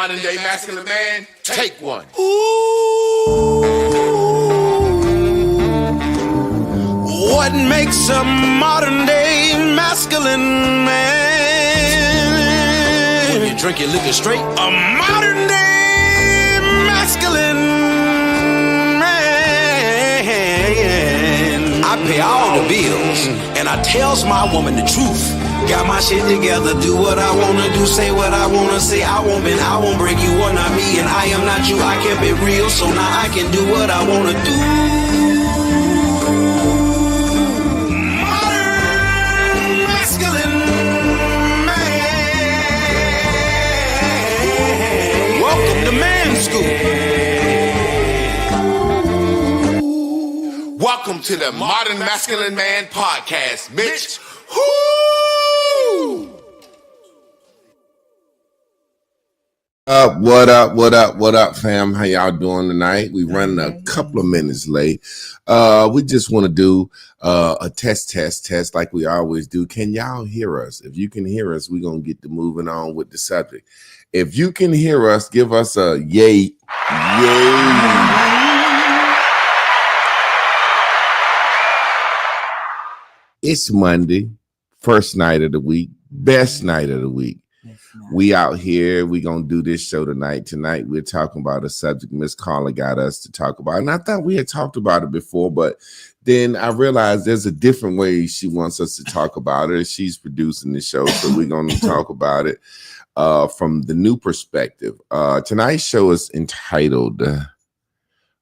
modern day masculine man, take one. Ooh, what makes a modern day masculine man? When you drink your liquor straight, a modern day masculine man. I pay all the bills and I tells my woman the truth. Got my shit together, do what I wanna do, say what I wanna say. I won't bend, I won't break, you are not me, and I am not you. I kept it real, so now I can do what I wanna do. Modern masculine man. Welcome to Man School. Welcome to the Modern Masculine Man Podcast, bitch. Woo! What up, fam? How y'all doing tonight? We running a couple of minutes late. We just want to do a test like we always do. Can y'all hear us? If you can hear us, we're going to get to moving on with the subject. If you can hear us, give us a yay. It's Monday, first night of the week, best night of the week. We out here. We gonna do this show tonight. Tonight we're talking about a subject Miss Carla got us to talk about, and I thought we had talked about it before, but then I realized there's a different way she wants us to talk about it. She's producing the show, so we're gonna talk about it from the new perspective. Tonight's show is entitled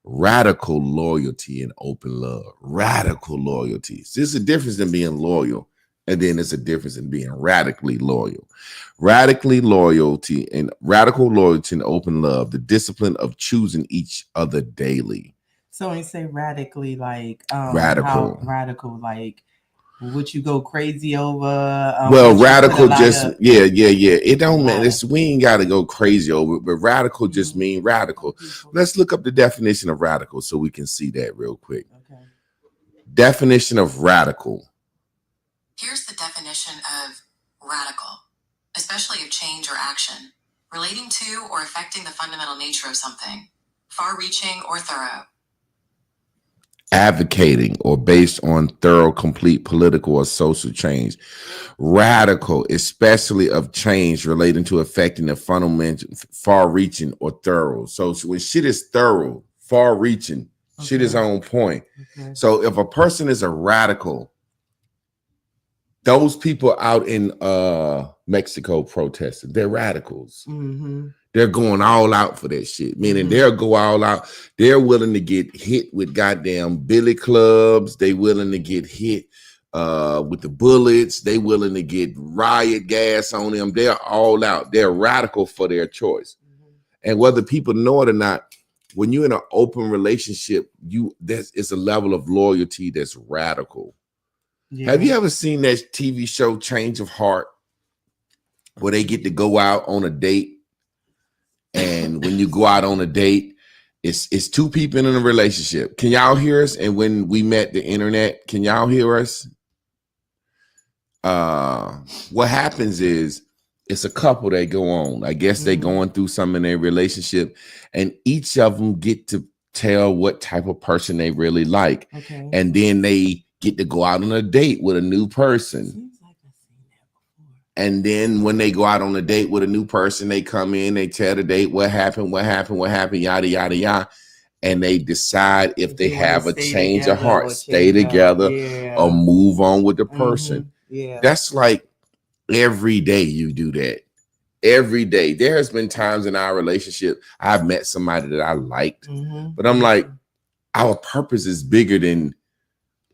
"Radical Loyalty and Open Love." Radical loyalty. So there's a difference in being loyal. And then there's a difference in being radically loyal. Radical loyalty and open love, the discipline of choosing each other daily. So when you say radically, like radical like would you go crazy over? Well, radical just yeah. It don't matter. We ain't got to go crazy over it, but radical just mean radical. Let's look up the definition of radical so we can see that real quick. Okay. Definition of radical. Here's the definition of radical, especially of change or action, relating to or affecting the fundamental nature of something, far-reaching or thorough. Advocating or based on thorough, complete political or social change. Radical, especially of change relating to affecting the fundamental, far-reaching or thorough. So when shit is thorough, far-reaching, shit is on point. Okay. So if a person is a radical, those people out in Mexico protesting, they're radicals. Mm-hmm. They're going all out for that shit, meaning they'll go all out. They're willing to get hit with goddamn billy clubs. They willing to get hit with the bullets. They willing to get riot gas on them. They're all out. They're radical for their choice. Mm-hmm. And whether people know it or not, when you're in an open relationship, it's a level of loyalty that's radical. Yeah. Have you ever seen that TV show Change of Heart where they get to go out on a date? And when you go out on a date, it's two people in a relationship. Can y'all hear us? And when we met the internet, can y'all hear us? What happens is it's a couple that go on. I guess they going through something in their relationship, and each of them get to tell what type of person they really like. Okay. And then they get to go out on a date with a new person. Seems like I've seen that before. And then when they go out on a date with a new person, they come in, they tell the date what happened, yada, yada, yada. And they decide if they have a change of heart, stay together, or move on with the person. Yeah. That's like every day you do that. Every day. There has been times in our relationship, I've met somebody that I liked, but I'm like, our purpose is bigger than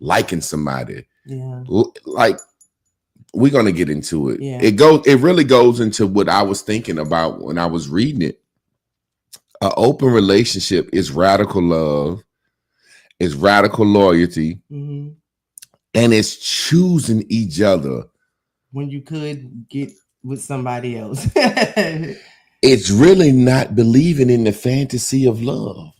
liking somebody. Yeah. Like, we're gonna get into it. Yeah. It really goes into what I was thinking about when I was reading it. An open relationship is radical love, is radical loyalty, and it's choosing each other when you could get with somebody else. It's really not believing in the fantasy of love.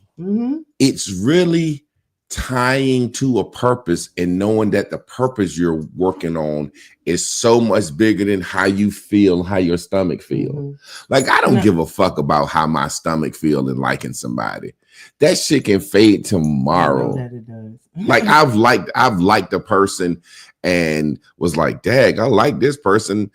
It's really tying to a purpose and knowing that the purpose you're working on is so much bigger than how you feel, how your stomach feel. Mm-hmm. Like, I don't give a fuck about how my stomach feel and liking somebody. That shit can fade tomorrow. That it does. Like, I've liked a person and was like, dag, I like this person.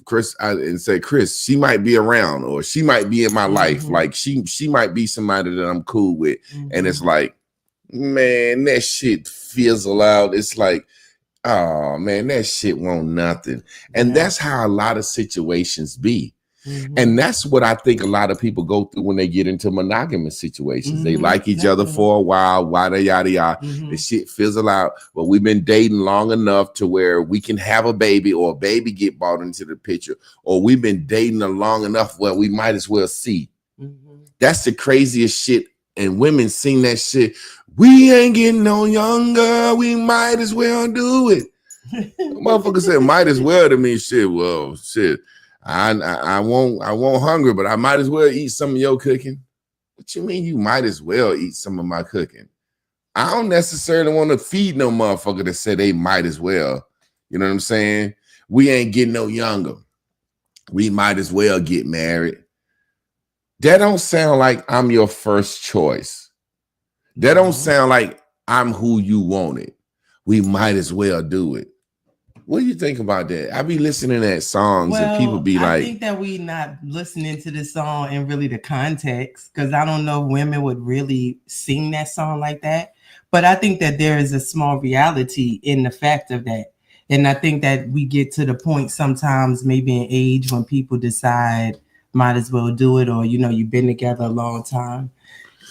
Chris, and say, Chris, she might be around or she might be in my life. Like, she might be somebody that I'm cool with. And it's like, man, that shit fizzle out. It's like, oh man, that shit won't nothing. And that's how a lot of situations be. And that's what I think a lot of people go through when they get into monogamous situations. They like each other for a while, yada, yada, yada. The shit fizzle out. But we've been dating long enough to where we can have a baby or a baby get brought into the picture. Or we've been dating long enough where we might as well see. That's the craziest shit. And women sing that shit. We ain't getting no younger. We might as well do it. Motherfucker said might as well to me. Shit, well, shit. I won't hungry, but I might as well eat some of your cooking. What you mean you might as well eat some of my cooking? I don't necessarily want to feed no motherfucker that said they might as well. You know what I'm saying? We ain't getting no younger. We might as well get married. That don't sound like I'm your first choice. That don't sound like I'm who you wanted. We might as well do it. What do you think about that? I be listening to songs and people be like, I think that we not listening to the song and really the context, because I don't know if women would really sing that song like that. But I think that there is a small reality in the fact of that. And I think that we get to the point sometimes, maybe in age, when people decide might as well do it, or, you know, you've been together a long time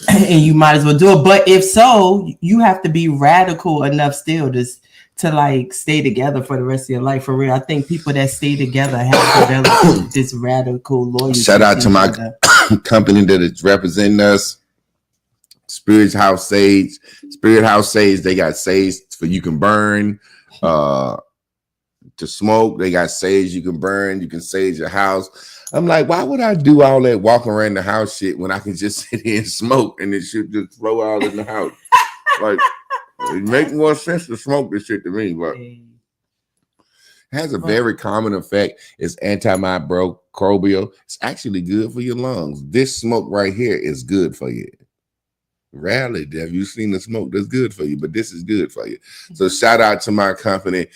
and you might as well do it. But if so, you have to be radical enough still to like stay together for the rest of your life. For real, I think people that stay together have developed this radical loyalty. Shout out to my company that is representing us, Spirit House Sage. Spirit House Sage, they got sage for you can burn, to smoke. They got sage you can burn. You can sage your house. I'm like, why would I do all that walking around the house shit when I can just sit here and smoke and it should just flow out in the house? Like, it makes more sense to smoke this shit to me, but it has a very common effect. It's antimicrobial. It's actually good for your lungs. This smoke right here is good for you. Rarely have you seen the smoke that's good for you, but this is good for you. So shout out to my company,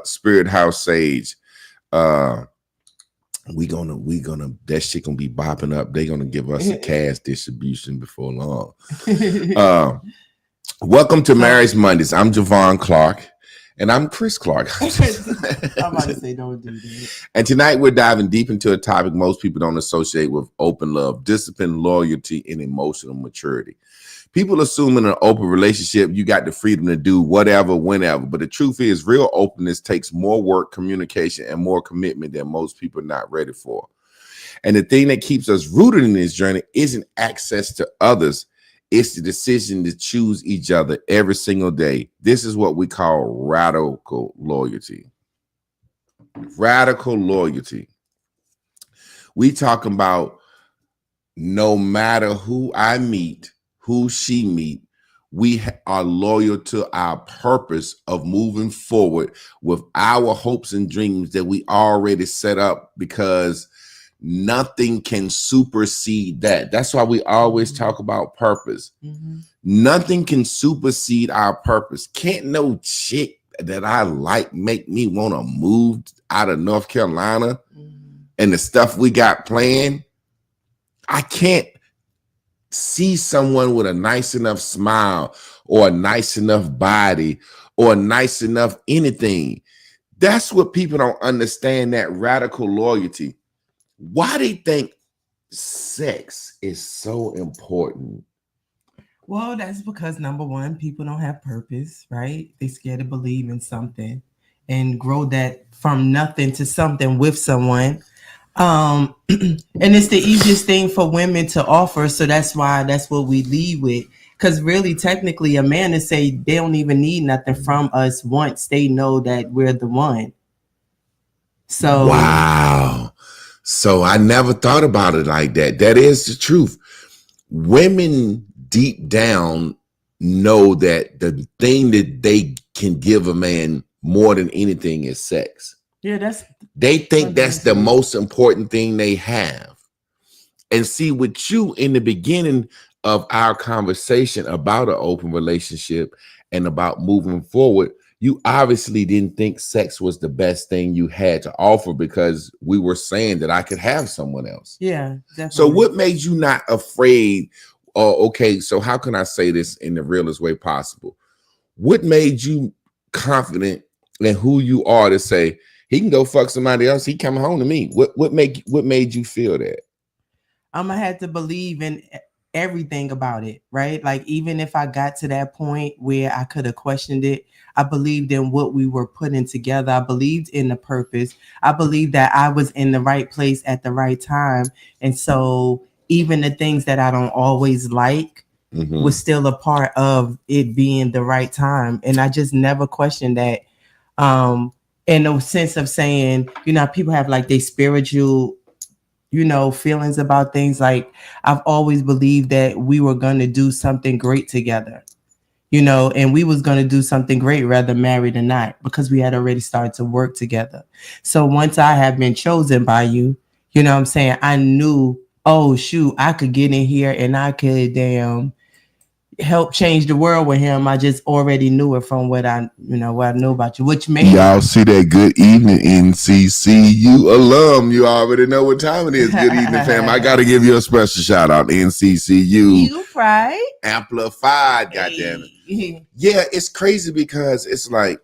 Spirit House Sage. We gonna that shit gonna be bopping up. They gonna give us a cash distribution before long. Welcome to Marriage Mondays. I'm Javon Clark, and I'm Chris Clark. I'm about to say, don't do that. And tonight we're diving deep into a topic most people don't associate with open love: discipline, loyalty, and emotional maturity. People assume in an open relationship you got the freedom to do whatever, whenever. But the truth is, real openness takes more work, communication, and more commitment than most people are not ready for. And the thing that keeps us rooted in this journey isn't access to others. It's the decision to choose each other every single day. This is what we call radical loyalty. Radical loyalty. We talk about no matter who I meet, who she meet, we are loyal to our purpose of moving forward with our hopes and dreams that we already set up, because nothing can supersede that. That's why we always talk about purpose. Nothing can supersede our purpose. Can't no chick that I like make me want to move out of North Carolina and the stuff we got planned. I can't see someone with a nice enough smile or a nice enough body or a nice enough anything. That's what people don't understand, that radical loyalty. Why they think sex is so important? Well, that's because, number one, people don't have purpose, right? They scared to believe in something and grow that from nothing to something with someone. And it's the easiest thing for women to offer. So that's what we lead with. Because really, technically, a man to say they don't even need nothing from us once they know that we're the one. So wow. So I never thought about it like that. That is the truth. Women deep down know that the thing that they can give a man more than anything is sex. Yeah, they think that's the most important thing they have. And see, with you in the beginning of our conversation about an open relationship and about moving forward, you obviously didn't think sex was the best thing you had to offer because we were saying that I could have someone else. Yeah, definitely. So what made you not afraid? Okay, so how can I say this in the realest way possible? What made you confident in who you are to say he can go fuck somebody else? He coming home to me. What made you feel that? I had to believe in everything about it, right? Like, even if I got to that point where I could have questioned it, I believed in what we were putting together. I believed in the purpose. I believed that I was in the right place at the right time. And so even the things that I don't always like was still a part of it being the right time. And I just never questioned that. In the sense of saying, people have like their spiritual feelings about things. Like, I've always believed that we were going to do something great together, and we was going to do something great, whether married or not, because we had already started to work together. So once I have been chosen by you, what I'm saying, I knew, oh shoot, I could get in here and I could help change the world with him. I just already knew it from what I knew about you, which made y'all see that. Good evening, NCCU alum. You already know what time it is. Good evening, fam. I got to give you a special shout out, NCCU. You right? Amplified, goddamn it. Yeah, it's crazy because it's like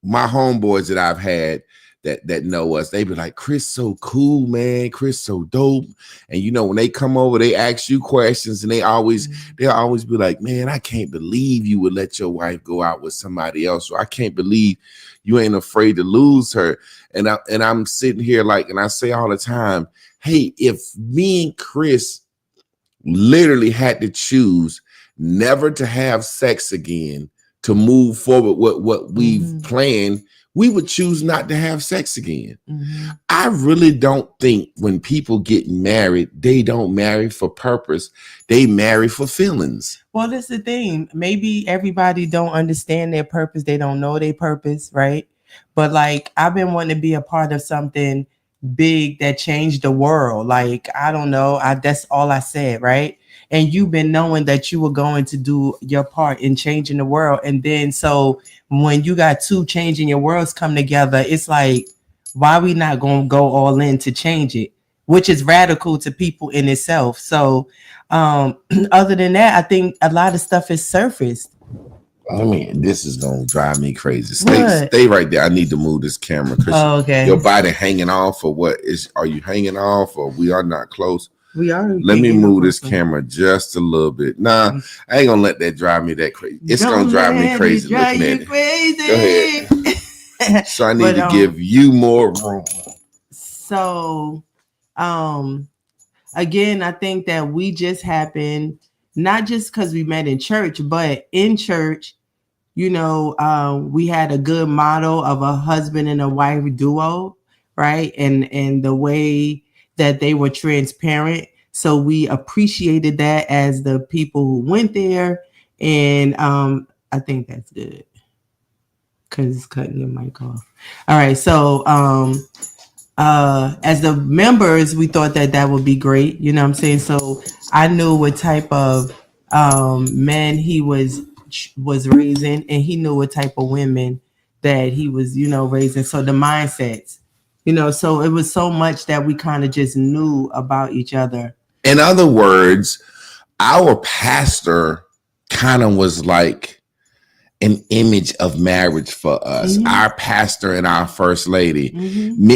my homeboys that I've had that know us, they be like, Chris so cool, man. Chris so dope. And when they come over, they ask you questions and they'll always be like, man, I can't believe you would let your wife go out with somebody else. Or I can't believe you ain't afraid to lose her. And I'm sitting here like, and I say all the time, hey, if me and Chris literally had to choose never to have sex again to move forward with what we've planned, we would choose not to have sex again. I really don't think when people get married, they don't marry for purpose. They marry for feelings. Well, that's the thing. Maybe everybody don't understand their purpose. They don't know their purpose, right? But like, I've been wanting to be a part of something big that changed the world. Like, I don't know. That's all I said, right? And you've been knowing that you were going to do your part in changing the world. And then so when you got two changing your worlds come together, it's like, why we not going to go all in to change it, which is radical to people in itself. So other than that, I think a lot of stuff is surfaced. This is gonna drive me crazy. Stay right there. I need to move this camera because your body hanging off, or what is? Are you hanging off, or we are not close? We are. Let me move this camera just a little bit. Nah, I ain't gonna let that drive me that crazy. It's gonna drive me crazy looking at it. Go ahead. So I need to give you more room. So, again, I think that we just happened, not just because we met in church, but in church, we had a good model of a husband and a wife duo, right? And the way that they were transparent. So we appreciated that as the people who went there. And I think that's good because it's cutting your mic off. All right. So as the members, we thought that would be great. You know what I'm saying? So I knew what type of men he was raising, and he knew what type of women that he was, raising. So the mindsets, so it was so much that we kind of just knew about each other. In other words, our pastor kind of was like an image of marriage for us. Our pastor and our first lady.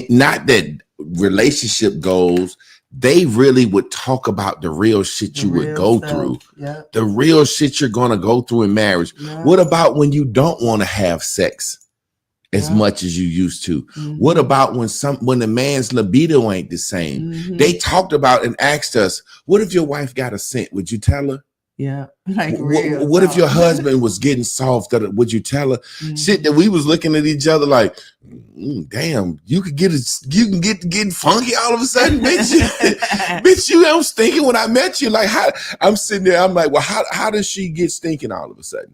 Not that relationship goals, they really would talk about the real shit you would go through. Yep. The real shit you're going to go through in marriage. Yep. What about when you don't want to have sex as much as you used to? What about when the man's libido ain't the same? They talked about and asked us, what if your wife got a scent? Would you tell her? Yeah, like real. What if your husband was getting soft? Would you tell her shit that we was looking at each other like, damn, you can get getting funky all of a sudden, bitch. Bitch, I was thinking when I met you, like how I'm sitting there, I'm like, well, how does she get stinking all of a sudden?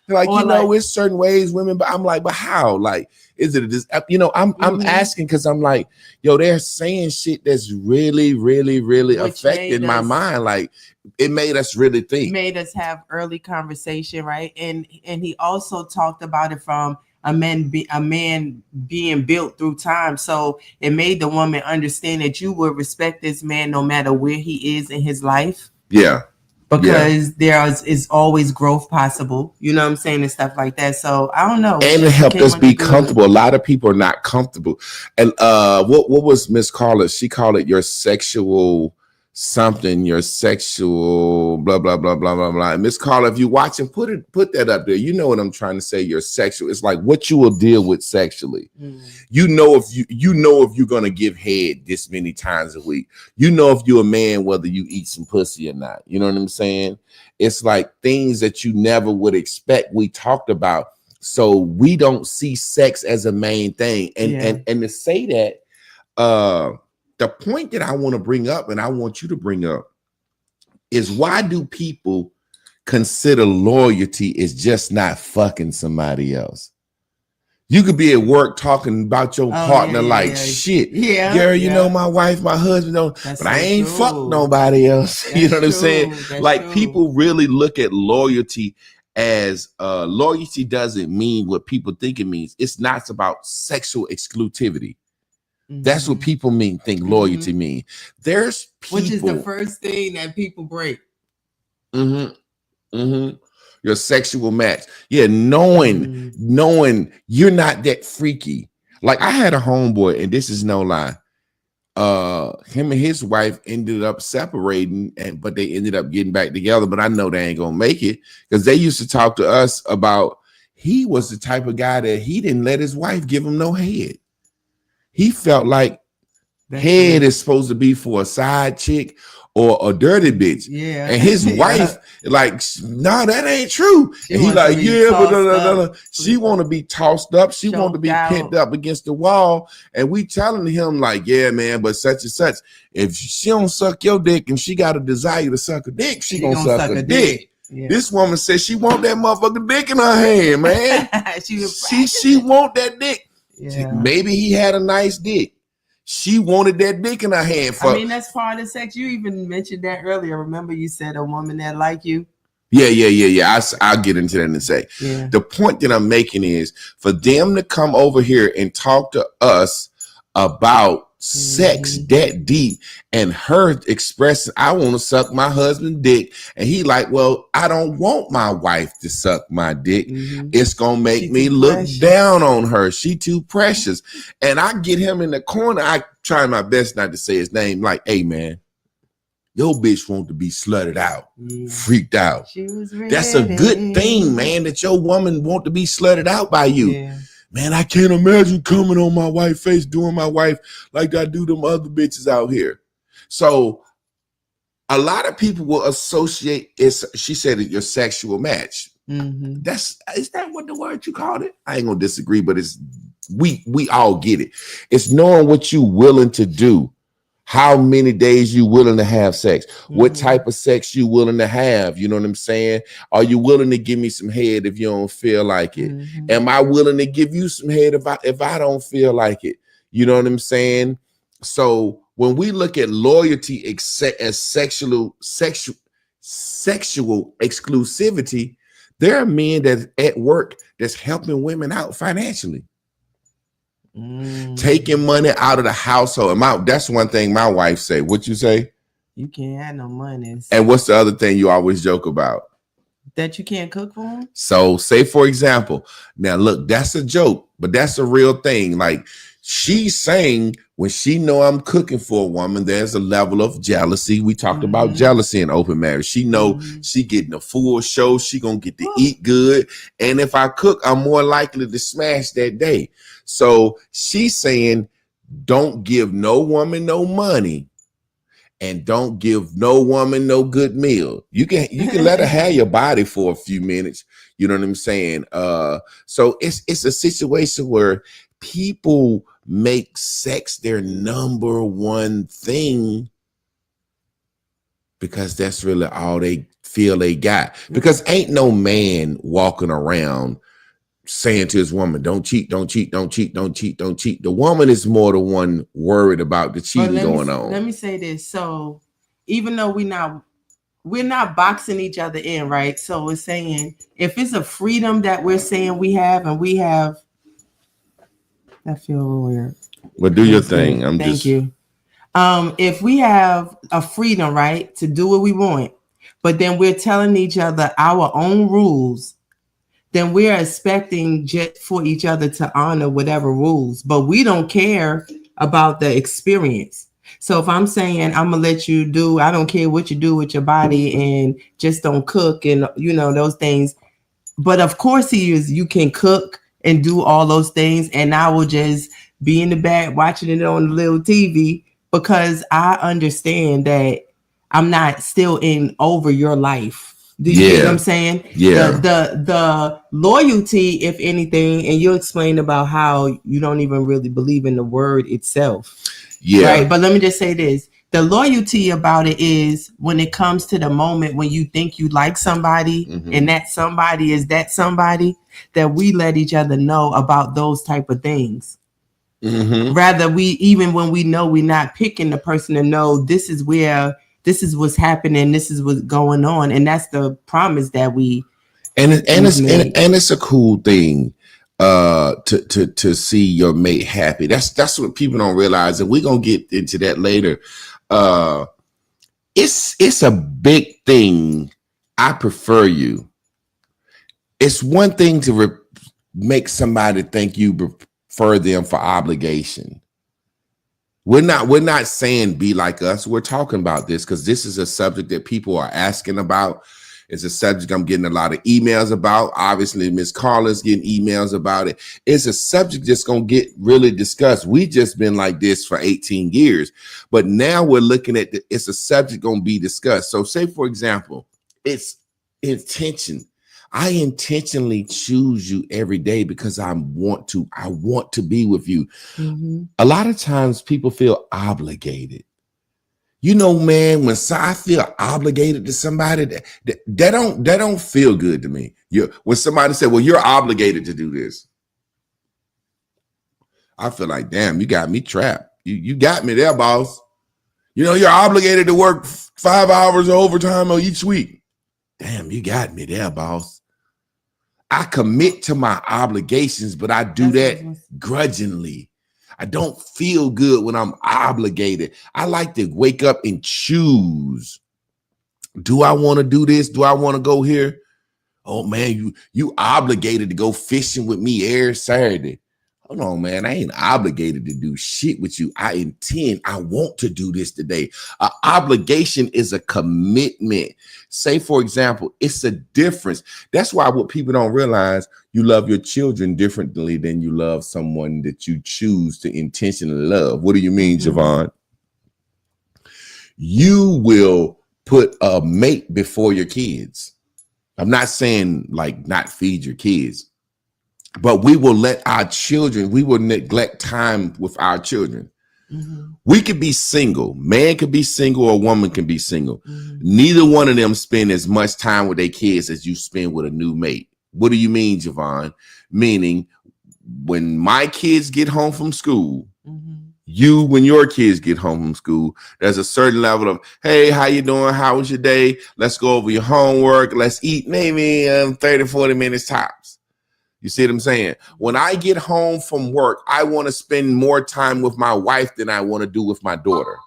They're like, or it's certain ways women, but I'm like, but how? Like, is it this? I'm asking because I'm like, yo, they're saying shit that's really, really, really affecting my mind. Like, it made us really think. Made us have early conversation, right? And he also talked about it from a man being built through time. So it made the woman understand that you would respect this man no matter where he is in his life. Yeah. Because there is always growth possible, you know what I'm saying, and stuff like that. So I don't know. And it helped us be comfortable. A lot of people are not comfortable. And what was Miss Carla? She called it your sexual something, your sexual blah blah blah blah blah blah. Miss Carla, if you watch and put that up there, you know what I'm trying to say. Your sexual. It's like what you will deal with sexually. You know if you're gonna give head this many times a week. You know if you're a man whether you eat some pussy or not. You know what I'm saying? It's like things that you never would expect. We talked about, so we don't see sex as a main thing. And to say that, the point that I want to bring up, and I want you to bring up, is why do people consider loyalty is just not fucking somebody else? You could be at work talking about your partner shit. Yeah, girl, you know my wife, my husband, but I ain't fucked nobody else. That's you know what I'm saying? That's like people really look at loyalty as loyalty doesn't mean what people think it means. It's not about sexual exclusivity. That's what people think loyalty mean. There's people, which is the first thing that people break. Your sexual match. Yeah, knowing you're not that freaky. Like I had a homeboy, and this is no lie. Him and his wife ended up separating, but they ended up getting back together. But I know they ain't gonna make it because they used to talk to us about he was the type of guy that he didn't let his wife give him no head. He felt like head is supposed to be for a side chick or a dirty bitch. Yeah. And his wife, like, no, that ain't true. And he like, but she want to be tossed up. She want to be pinned up against the wall. And we telling him like, yeah, man, but such and such. If she don't suck your dick and she got a desire to suck a dick, she gonna suck a dick. Yeah. This woman says she want that motherfucking dick in her hand, man. she want that dick. Yeah. Maybe he had a nice dick. She wanted that dick in her hand. I mean, that's part of sex. You even mentioned that earlier. Remember you said a woman that like you? Yeah. I'll get into that in a sec. Yeah. The point that I'm making is for them to come over here and talk to us about sex that deep and her expressing, I want to suck my husband's dick. And he like, well, I don't want my wife to suck my dick. It's going to make me look down on her. She too precious. And I get him in the corner. I try my best not to say his name. Like, hey, man, your bitch want to be slutted out, freaked out. That's a good thing, man, that your woman want to be slutted out by you. Yeah. Man, I can't imagine coming on my wife's face, doing my wife like I do them other bitches out here. So a lot of people will associate she said it, your sexual match. Is that what the word you called it? I ain't gonna disagree, but it's we all get it. It's knowing what you willing to do. How many days you willing to have sex? What type of sex you willing to have? You know what I'm saying? Are you willing to give me some head if you don't feel like it? Am I willing to give you some head if I don't feel like it? You know what I'm saying? So when we look at loyalty as sexual exclusivity, there are men that's at work that's helping women out financially. Taking money out of the household. That's one thing my wife say. What you say? You can't have no money. And what's the other thing you always joke about? That you can't cook for them? So say, for example, now look, that's a joke, but that's a real thing. Like she's saying when she know I'm cooking for a woman, there's a level of jealousy. We talked about jealousy in open marriage. She know she getting a full show. She gonna get to eat good. And if I cook, I'm more likely to smash that day. So she's saying, don't give no woman no money and don't give no woman no good meal. You can let her have your body for a few minutes. You know what I'm saying? So it's a situation where people make sex their number one thing because that's really all they feel they got. Because ain't no man walking around saying to his woman, don't cheat, don't cheat, don't cheat, don't cheat, don't cheat. The woman is more the one worried about the cheating going on. Let me say this. So even though we're not boxing each other in, right? So we're saying if it's a freedom that we're saying we have, and we have, I feel weird. Well, do your thing. Thank you. If we have a freedom, right, to do what we want, but then we're telling each other our own rules, then we're expecting just for each other to honor whatever rules, but we don't care about the experience. So if I'm saying I'm gonna let you do, I don't care what you do with your body, and just don't cook, and those things. But of course you can cook and do all those things, and I will just be in the back watching it on the little TV, because I understand that I'm not still in over your life. Do you get what I'm saying? Yeah. The loyalty, if anything, and you explain about how you don't even really believe in the word itself. Yeah. Right. But let me just say this. The loyalty about it is when it comes to the moment when you think you like somebody, and that somebody is that somebody, that we let each other know about those type of things. Rather, even when we know we're not picking the person, to know this is what's happening, this is what's going on, and that's the promise that we and it's a cool thing to see your mate happy. That's what people don't realize, and we're gonna get into that later. It's a big thing. I prefer you. It's one thing to make somebody think you prefer them for obligation. We're not saying be like us. We're talking about this because this is a subject that people are asking about. It's a subject I'm getting a lot of emails about. Obviously, Miss Carla's getting emails about it. It's a subject that's going to get really discussed. We just been like this for 18 years, but now we're looking at it's a subject going to be discussed. So say, for example, it's intention. I intentionally choose you every day because I want to be with you. A lot of times people feel obligated. Man, when I feel obligated to somebody, that don't feel good to me. When somebody said, well, you're obligated to do this, I feel like, damn, you got me trapped. You got me there, boss. You're obligated to work 5 hours of overtime each week. Damn, you got me there, boss. I commit to my obligations, but I do that grudgingly. I don't feel good when I'm obligated. I like to wake up and choose. Do I want to do this? Do I want to go here? Oh man, you obligated to go fishing with me every Saturday. Hold on, man. I ain't obligated to do shit with you. I want to do this today. An obligation is a commitment. Say, for example, it's a difference. That's why what people don't realize, you love your children differently than you love someone that you choose to intentionally love. What do you mean, Javon? You will put a mate before your kids. I'm not saying like not feed your kids. But we will let our children, we will neglect time with our children. We could be single. Man could be single or woman can be single. Neither one of them spend as much time with their kids as you spend with a new mate. What do you mean, Javon? Meaning when my kids get home from school, when your kids get home from school, there's a certain level of, hey, how you doing? How was your day? Let's go over your homework. Let's eat maybe 30, 40 minutes tops. You see what I'm saying? When I get home from work, I want to spend more time with my wife than I want to do with my daughter.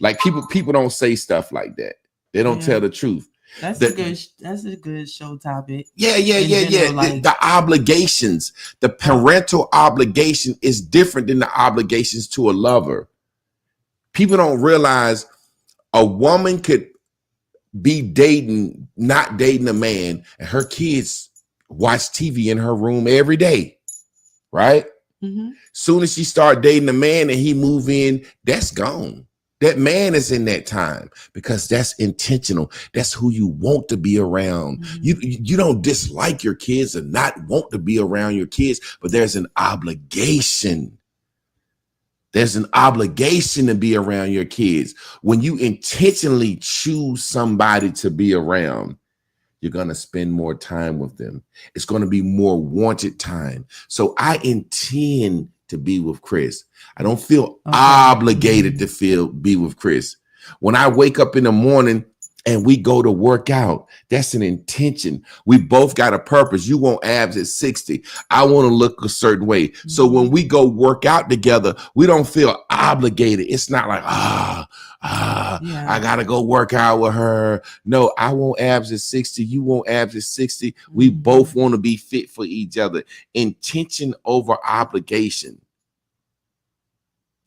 Like people don't say stuff like that. They don't tell the truth. That's a good show topic. Yeah. The obligations, the parental obligation is different than the obligations to a lover. People don't realize a woman could be not dating a man, and her kids watch TV in her room every day, right? Soon as she start dating a man and he move in, that's gone. That man is in that time because that's intentional. That's who you want to be around. You don't dislike your kids or not want to be around your kids, but there's an obligation. There's an obligation to be around your kids. When you intentionally choose somebody to be around, you're going to spend more time with them. It's going to be more wanted time. So I intend to be with Chris. I don't feel obligated to be with Chris. When I wake up in the morning and we go to work out, that's an intention. We both got a purpose. You want abs at 60. I want to look a certain way. So when we go work out together, we don't feel obligated. It's not like, I got to go work out with her. No, I want abs at 60. You want abs at 60. We both want to be fit for each other. Intention over obligation.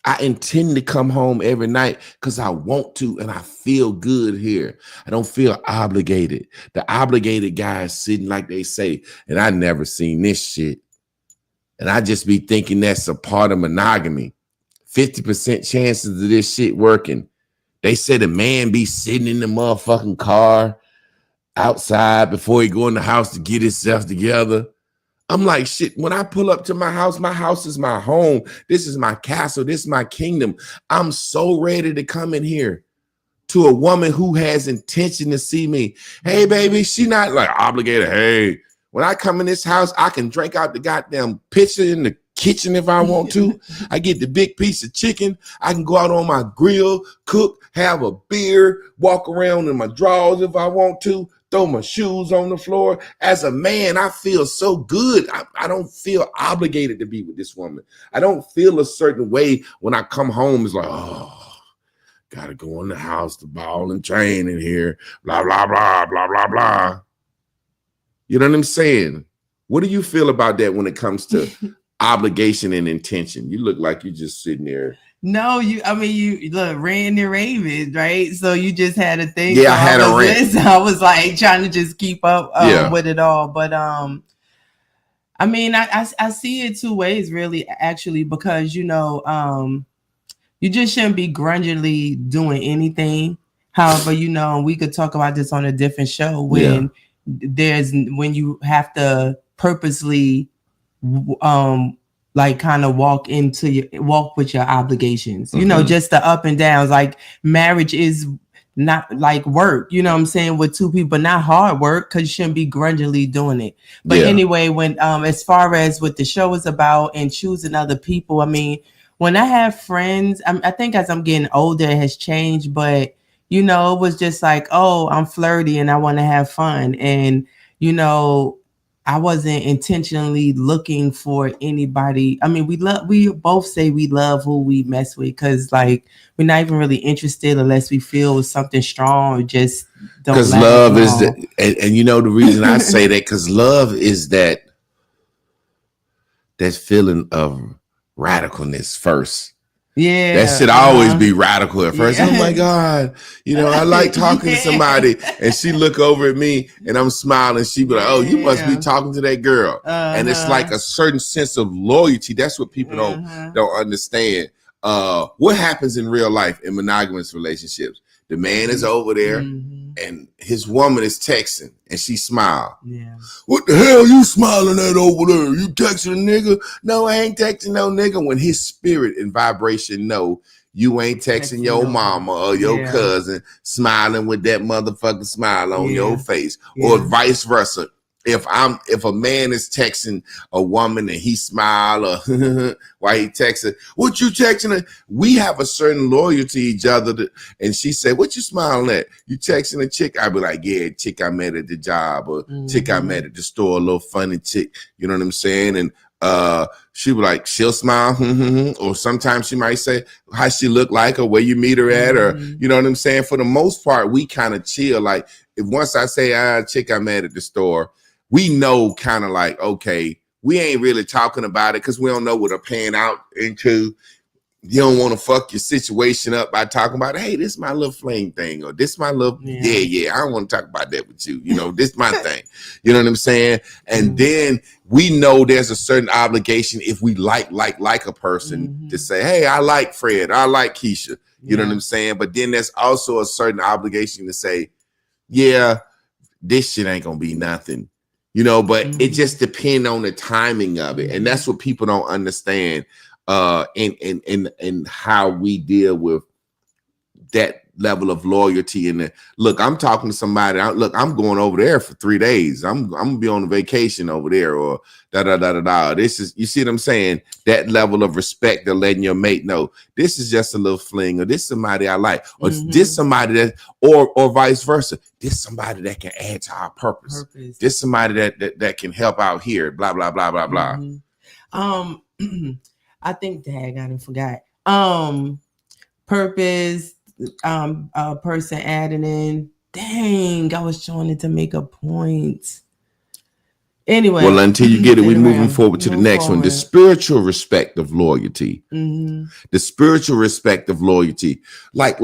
I intend to come home every night because I want to and I feel good here. I don't feel obligated. The obligated guy is sitting like they say, and I never seen this shit. And I just be thinking that's a part of monogamy. 50% chances of this shit working. They said a man be sitting in the motherfucking car outside before he go in the house to get himself together. I'm like, shit, when I pull up to my house is my home. This is my castle. This is my kingdom. I'm so ready to come in here to a woman who has intention to see me. Hey, baby, she not like obligated. Hey, when I come in this house, I can drink out the goddamn pitcher in the kitchen if I want to. I get the big piece of chicken. I can go out on my grill, cook, have a beer, walk around in my drawers if I want to. Throw my shoes on the floor. As a man, I feel so good. I don't feel obligated to be with this woman. I don't feel a certain way when I come home. It's like, oh, gotta go in the house, the ball and chain in here, blah, blah, blah, blah, blah, blah. You know what I'm saying? What do you feel about that when it comes to obligation and intention? You look like you're just sitting there. No, you look, Rand and Ravens, right? So you just had a thing. Yeah, I had a rant. I was like trying to just keep up with it all. But I mean, I see it two ways, really, actually, because you just shouldn't be grudgingly doing anything. However, we could talk about this on a different show when when you have to purposely like kind of walk with your obligations, just the up and downs. Like marriage is not like work, you know what I'm saying, with two people, but not hard work, because you shouldn't be grudgingly doing it. But anyway, when as far as what the show is about and choosing other people, I mean, when I have friends, I think as I'm getting older, it has changed, but it was just like, oh, I'm flirty and I want to have fun. And, I wasn't intentionally looking for anybody. I mean, we both say we love who we mess with, because like we're not even really interested unless we feel something strong or just don't. Because love is and the reason I say that, because love is that feeling of radicalness first. Yeah, that should always be radical at first. Oh my God, I like talking to somebody, and she look over at me, and I'm smiling. She be like, "Oh, you must be talking to that girl," and it's like a certain sense of loyalty. That's what people don't understand. What happens in real life in monogamous relationships? The man is over there, and his woman is texting, and she smile. Yeah. What the hell you smiling at over there? You texting a nigga? No, I ain't texting no nigga. When his spirit and vibration know you ain't texting your mama or your cousin, smiling with that motherfucking smile on your face, or vice versa. If a man is texting a woman and he smile or while he texting, what you texting her? We have a certain loyalty to each other. And she said, what you smiling at? You texting a chick? I'd be like, yeah, chick I met at the job, or chick I met at the store, a little funny chick. You know what I'm saying? And she be like, she'll smile, or sometimes she might say how she look like, or where you meet her at, or you know what I'm saying? For the most part, we kind of chill. Like if once I say, chick I met at the store, we know kind of like, okay, we ain't really talking about it because we don't know what they're paying out into. You don't want to fuck your situation up by talking about, hey, this is my little flame thing, or this my little, I don't want to talk about that with you. You know, this my thing. You know what I'm saying? And then we know there's a certain obligation if we like a person to say, hey, I like Fred, I like Keisha. You know what I'm saying? But then there's also a certain obligation to say, yeah, this shit ain't gonna be nothing. You know, but it just depends on the timing of it. And that's what people don't understand. In how we deal with that level of loyalty. And look, I'm talking to somebody. I'm going over there for 3 days. I'm gonna be on a vacation over there, or da. This is, you see what I'm saying? That level of respect of letting your mate know this is just a little fling, or this somebody I like, or this somebody that, or vice versa. This somebody that can add to our purpose. This somebody that can help out here. Blah blah blah blah blah. I think I forgot. Purpose, a person adding in. Dang, I was trying to make a point. Anyway. Well, until you get it, we're moving forward to the next one. The spiritual respect of loyalty. The spiritual respect of loyalty. Like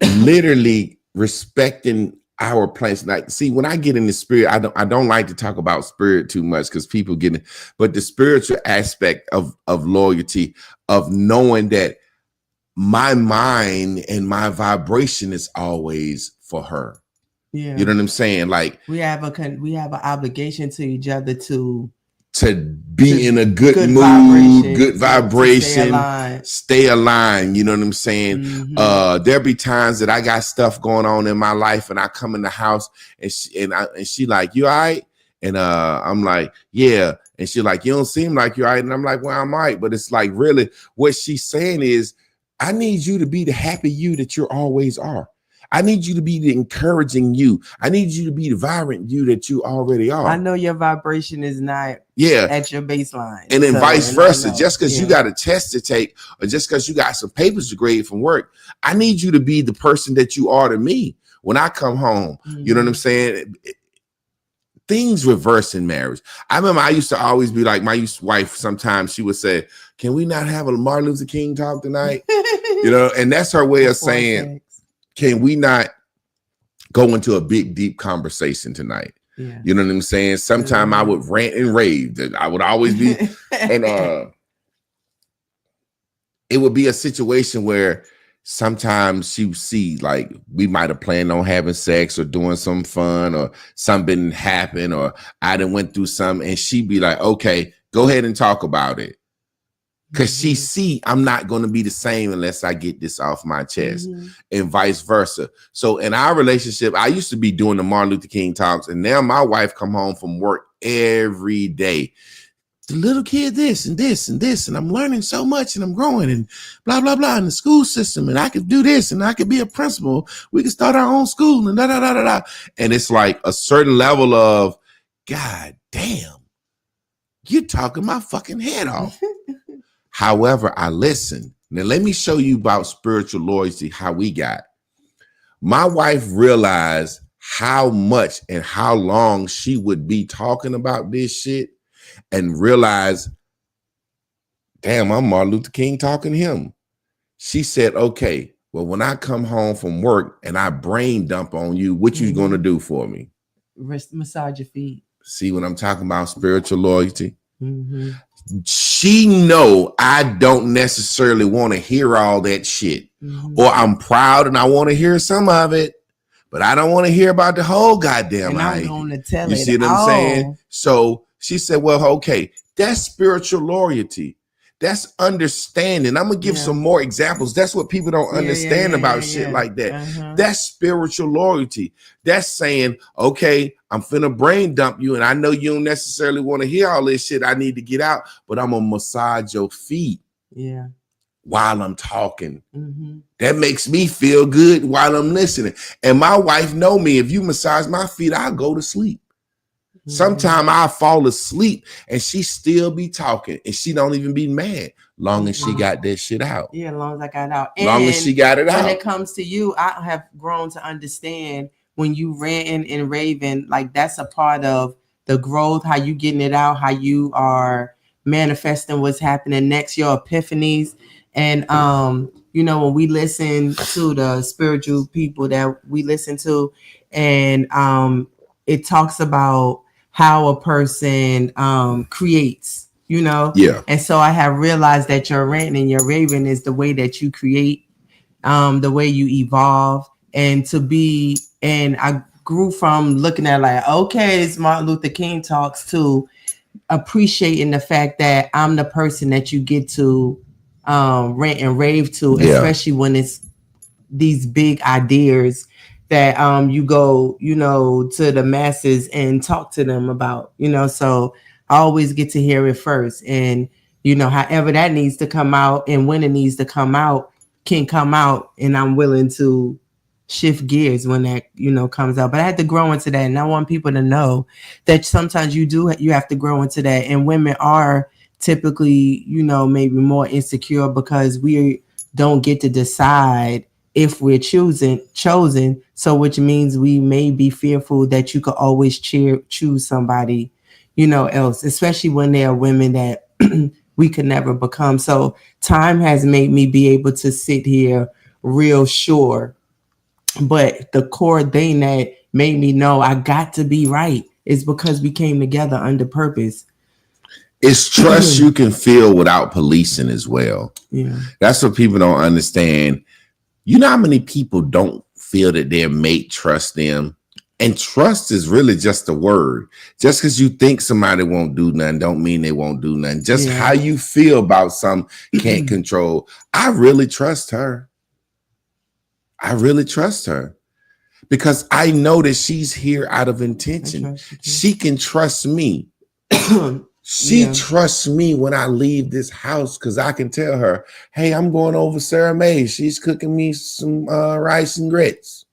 literally respecting our place. Like, see, when I get in the spirit, I don't like to talk about spirit too much because people get it, but the spiritual aspect of loyalty, of knowing that my mind and my vibration is always for her. Yeah. You know what I'm saying? Like, we have an obligation to each other to be in a good mood, good vibration, stay aligned. You know what I'm saying? There'll be times that I got stuff going on in my life, and I come in the house and she like, you all right? And I'm like, yeah. And she like, you don't seem like you're all right. And I'm like, well, I might. But it's like, really, what she's saying is, I need you to be the happy you that you always are. I need you to be the encouraging you. I need you to be the vibrant you that you already are. I know your vibration is not at your baseline. And then vice versa. Just because you got a test to take, or just because you got some papers to grade from work, I need you to be the person that you are to me when I come home. You know what I'm saying? Things reverse in marriage. I remember I used to always be like, my wife, sometimes she would say, can we not have a Martin Luther King talk tonight? You know, and that's her way of saying, can we not go into a big, deep conversation tonight? Yeah. You know what I'm saying? Sometimes I would rant and rave. I would always be, and it would be a situation where sometimes she would see, like, we might have planned on having sex or doing some fun, or something happened, or I done went through something, and she'd be like, okay, go ahead and talk about it. Because she see I'm not going to be the same unless I get this off my chest, and vice versa. So in our relationship, I used to be doing the Martin Luther King talks, and now my wife come home from work every day. The little kid, this and this and this, and I'm learning so much, and I'm growing, and blah, blah, blah, in the school system, and I could do this, and I could be a principal. We could start our own school, and da. And it's like a certain level of, God damn, you're talking my fucking head off. However, I listen. Now, let me show you about spiritual loyalty, how we got. My wife realized how much and how long she would be talking about this shit, and realized, damn, I'm Martin Luther King talking to him. She said, okay, well, when I come home from work and I brain dump on you, what you going to do for me? Massage your feet. See what I'm talking about? Spiritual loyalty. She know I don't necessarily want to hear all that shit, or I'm proud and I want to hear some of it, but I don't want to hear about the whole goddamn night. You see what I'm saying? So she said, well, okay, that's spiritual loyalty. That's understanding. I'm gonna give some more examples. That's what people don't understand about shit like that. That's spiritual loyalty. That's saying, okay, I'm finna brain dump you, and I know you don't necessarily want to hear all this shit I need to get out, but I'm gonna massage your feet while I'm talking. That makes me feel good while I'm listening. And my wife know me. If you massage my feet, I'll go to sleep. Sometimes I fall asleep and she still be talking, and she don't even be mad, long as she got that shit out. Yeah, as long as I got it out. And long as she got it out. When it comes to you, I have grown to understand when you ranting and raving, like that's a part of the growth, how you getting it out, how you are manifesting what's happening next, your epiphanies. And you know, when we listen to the spiritual people that we listen to, and it talks about how a person creates, you know. Yeah. And so I have realized that your ranting and your raving is the way that you create, the way you evolve, and I grew from looking at like, okay, it's Martin Luther King talks, to appreciating the fact that I'm the person that you get to rant and rave to, especially when it's these big ideas that you go, you know, to the masses and talk to them about, you know. So I always get to hear it first, and you know, however that needs to come out and when it needs to come out can come out, and I'm willing to shift gears when that, you know, comes out. But I had to grow into that, and I want people to know that sometimes you have to grow into that. And women are typically, you know, maybe more insecure because we don't get to decide if we're chosen. So which means we may be fearful that you could always choose somebody, you know, else, especially when there are women that we could never become. So time has made me be able to sit here real sure. But the core thing that made me know I got to be right is because we came together under purpose. It's trust you can feel without policing as well. Yeah. That's what people don't understand. You know how many people don't feel that their mate trusts them? And trust is really just a word. Just because you think somebody won't do nothing don't mean they won't do nothing. Just how you feel about something can't control. I really trust her. I really trust her because I know that she's here out of intention. She can trust me. She trusts me when I leave this house because I can tell her, hey, I'm going over Sarah May. She's cooking me some rice and grits.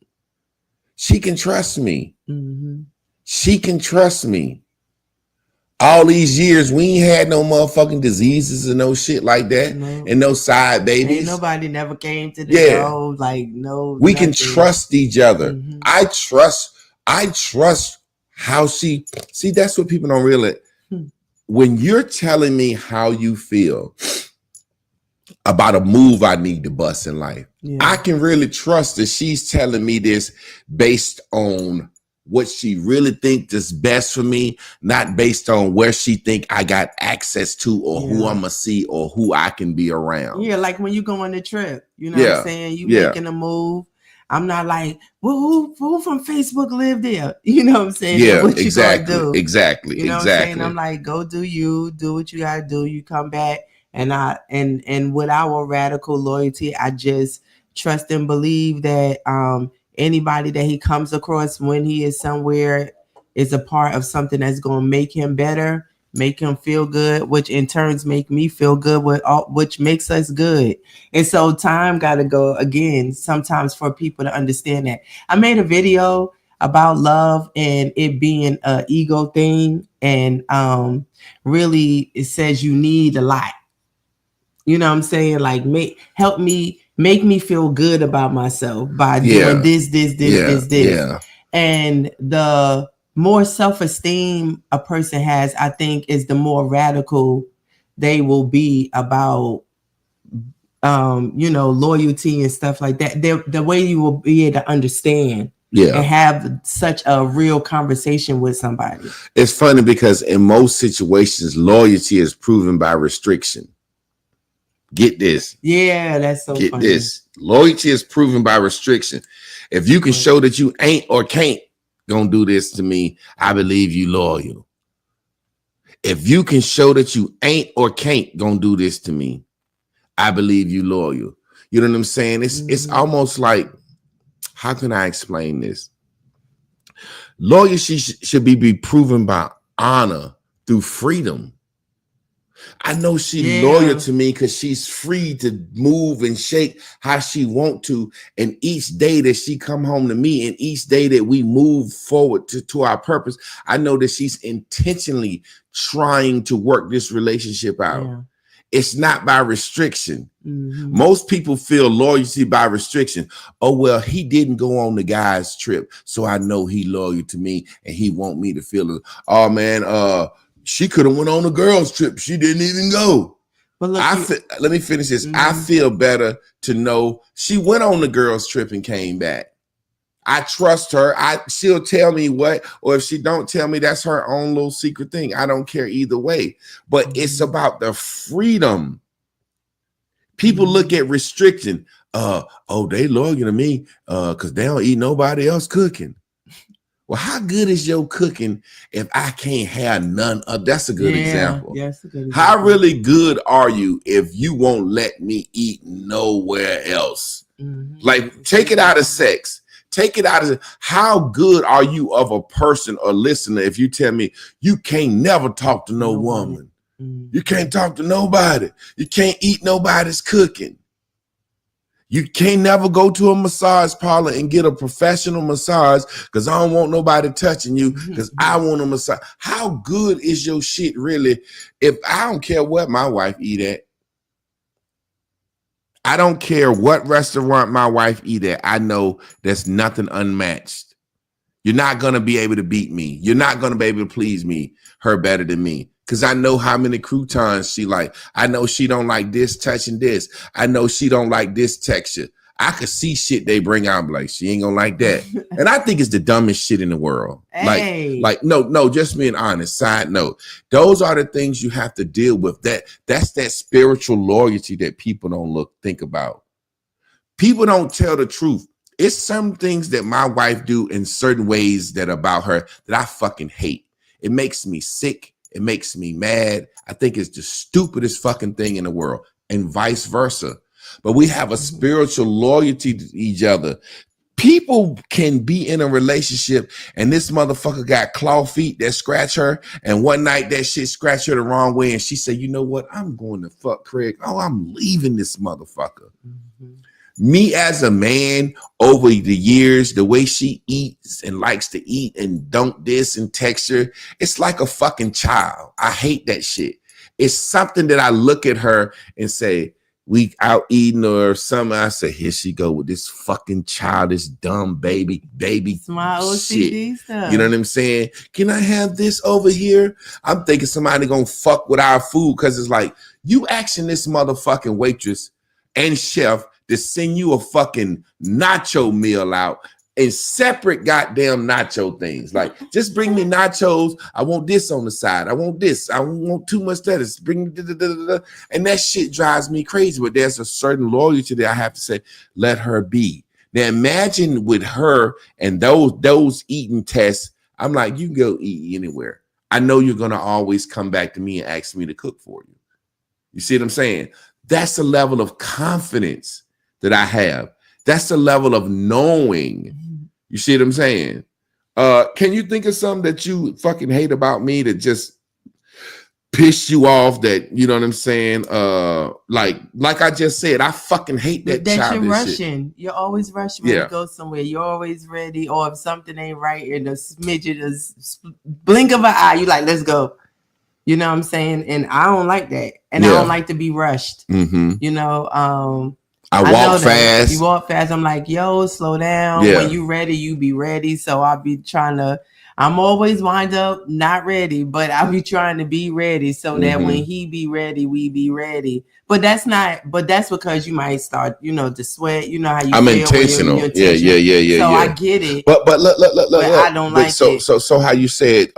She can trust me. Mm-hmm. She can trust me. All these years, we ain't had no motherfucking diseases and no shit like that, and no side babies. Ain't nobody never came to the door, like no. We can trust each other. Mm-hmm. I trust how she. See, that's what people don't realize. When you're telling me how you feel about a move I need to bust in life, I can really trust that she's telling me this based on what she really thinks is best for me, not based on where she think I got access to or who I'm gonna see or who I can be around. Yeah, like when you go on the trip, you know what I'm saying? You making a move. I'm not like, well, who from Facebook live there? You know what I'm saying? Yeah, what you exactly. do. Exactly. You know what I'm saying? I'm like, go do you, do what you gotta do. You come back, and and with our radical loyalty, I just trust and believe that anybody that he comes across when he is somewhere is a part of something that's gonna make him better, make him feel good, which in turns make me feel good, which makes us good. And so time got to go again sometimes for people to understand that. I made a video about love and it being an ego thing, and really it says you need a lot. You know what I'm saying? Like make me feel good about myself by doing this. And the more self-esteem a person has, I think, is the more radical they will be about loyalty and stuff like that. The way you will be able to understand and have such a real conversation with somebody. It's funny because in most situations, loyalty is proven by restriction. Get this. Yeah, that's so Get funny. this. Loyalty is proven by restriction. If you can show that you ain't or can't gonna do this to me, I believe you loyal. If you can show that you ain't or can't gonna do this to me, I believe you loyal. You know what I'm saying? It's almost like, how can I explain this? Loyalty should be proven by honor through freedom. I know she's loyal to me because she's free to move and shake how she want to. And each day that she come home to me and each day that we move forward to our purpose, I know that she's intentionally trying to work this relationship out. Yeah. It's not by restriction. Mm-hmm. Most people feel loyalty by restriction. Oh, well, he didn't go on the guy's trip, so I know he loyal to me and he want me to feel it. Oh, man, She could have went on a girls trip. She didn't even go. But look, let me finish this. I feel better to know she went on the girls trip and came back. I trust her. She'll tell me what, or if she don't tell me, that's her own little secret thing. I don't care either way. But it's about the freedom. People look at restriction. They loyal to me because they don't eat nobody else cooking. Well, how good is your cooking if I can't have none of? That's a good example. Yes, a good example. How really good are you if you won't let me eat nowhere else? Like, take it out of sex. Take it out of how good are you of a person or listener if you tell me you can't never talk to no woman. You can't talk to nobody. You can't eat nobody's cooking. You can't never go to a massage parlor and get a professional massage because I don't want nobody touching you because I want a massage. How good is your shit really? If I don't care what my wife eat at, I don't care what restaurant my wife eat at, I know there's nothing unmatched. You're not going to be able to beat me. You're not going to be able to please me, her better than me. Because I know how many croutons she like. I know she don't like this touching this. I know she don't like this texture. I could see shit they bring out, like, she ain't gonna like that. And I think it's the dumbest shit in the world. Hey. No, just being honest. Side note, those are the things you have to deal with. That's that spiritual loyalty that people don't think about. People don't tell the truth. It's some things that my wife do in certain ways that about her that I fucking hate. It makes me sick. It makes me mad. I think it's the stupidest fucking thing in the world, and vice versa. But we have a spiritual loyalty to each other. People can be in a relationship and this motherfucker got claw feet that scratch her. And one night that shit scratched her the wrong way. And she said, you know what? I'm going to fuck Craig. Oh, I'm leaving this motherfucker. Me as a man over the years, the way she eats and likes to eat and don't this and texture, it's like a fucking child. I hate that shit. It's something that I look at her and say, we out eating or something. I say, here she go with this fucking childish, dumb baby Small shit. OCD stuff. You know what I'm saying? Can I have this over here? I'm thinking somebody gonna fuck with our food because it's like, you asking this motherfucking waitress and chef to send you a fucking nacho meal out and separate goddamn nacho things. Like, just bring me nachos. I want this on the side. I want this. I don't want too much lettuce. Bring and that shit drives me crazy. But there's a certain loyalty that I have to say, let her be. Now imagine with her and those eating tests, I'm like, you can go eat anywhere. I know you're gonna always come back to me and ask me to cook for you. You see what I'm saying? That's a level of confidence that I have. That's the level of knowing. You see what I'm saying? Can you think of something that you fucking hate about me that just piss you off? That, you know what I'm saying? Like I just said, I fucking hate that. That you're rushing. Shit. You're always rushing when you go somewhere. You're always ready. Or if something ain't right in a smidget, a blink of an eye, you like, let's go. You know what I'm saying? And I don't like that. And I don't like to be rushed. You know, I walk fast. You walk fast. I'm like, yo, slow down. When you ready, you be ready. So I'll be I'm always wind up not ready, but I'll be trying to be ready so that when he be ready, we be ready. But that's because you might start, to sweat. You know how you I'm feel intentional. When you're Yeah. So I get it. But look, I don't like it. So how you said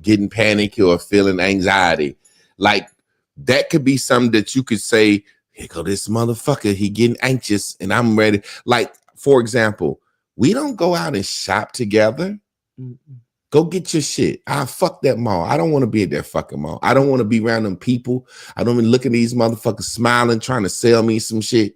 getting panicky or feeling anxiety, like that could be something that you could say, here go this motherfucker, he getting anxious and I'm ready. Like, for example, we don't go out and shop together. Go get your shit. Fuck that mall. I don't want to be at that fucking mall. I don't want to be around them people. I don't even look at these motherfuckers smiling, trying to sell me some shit.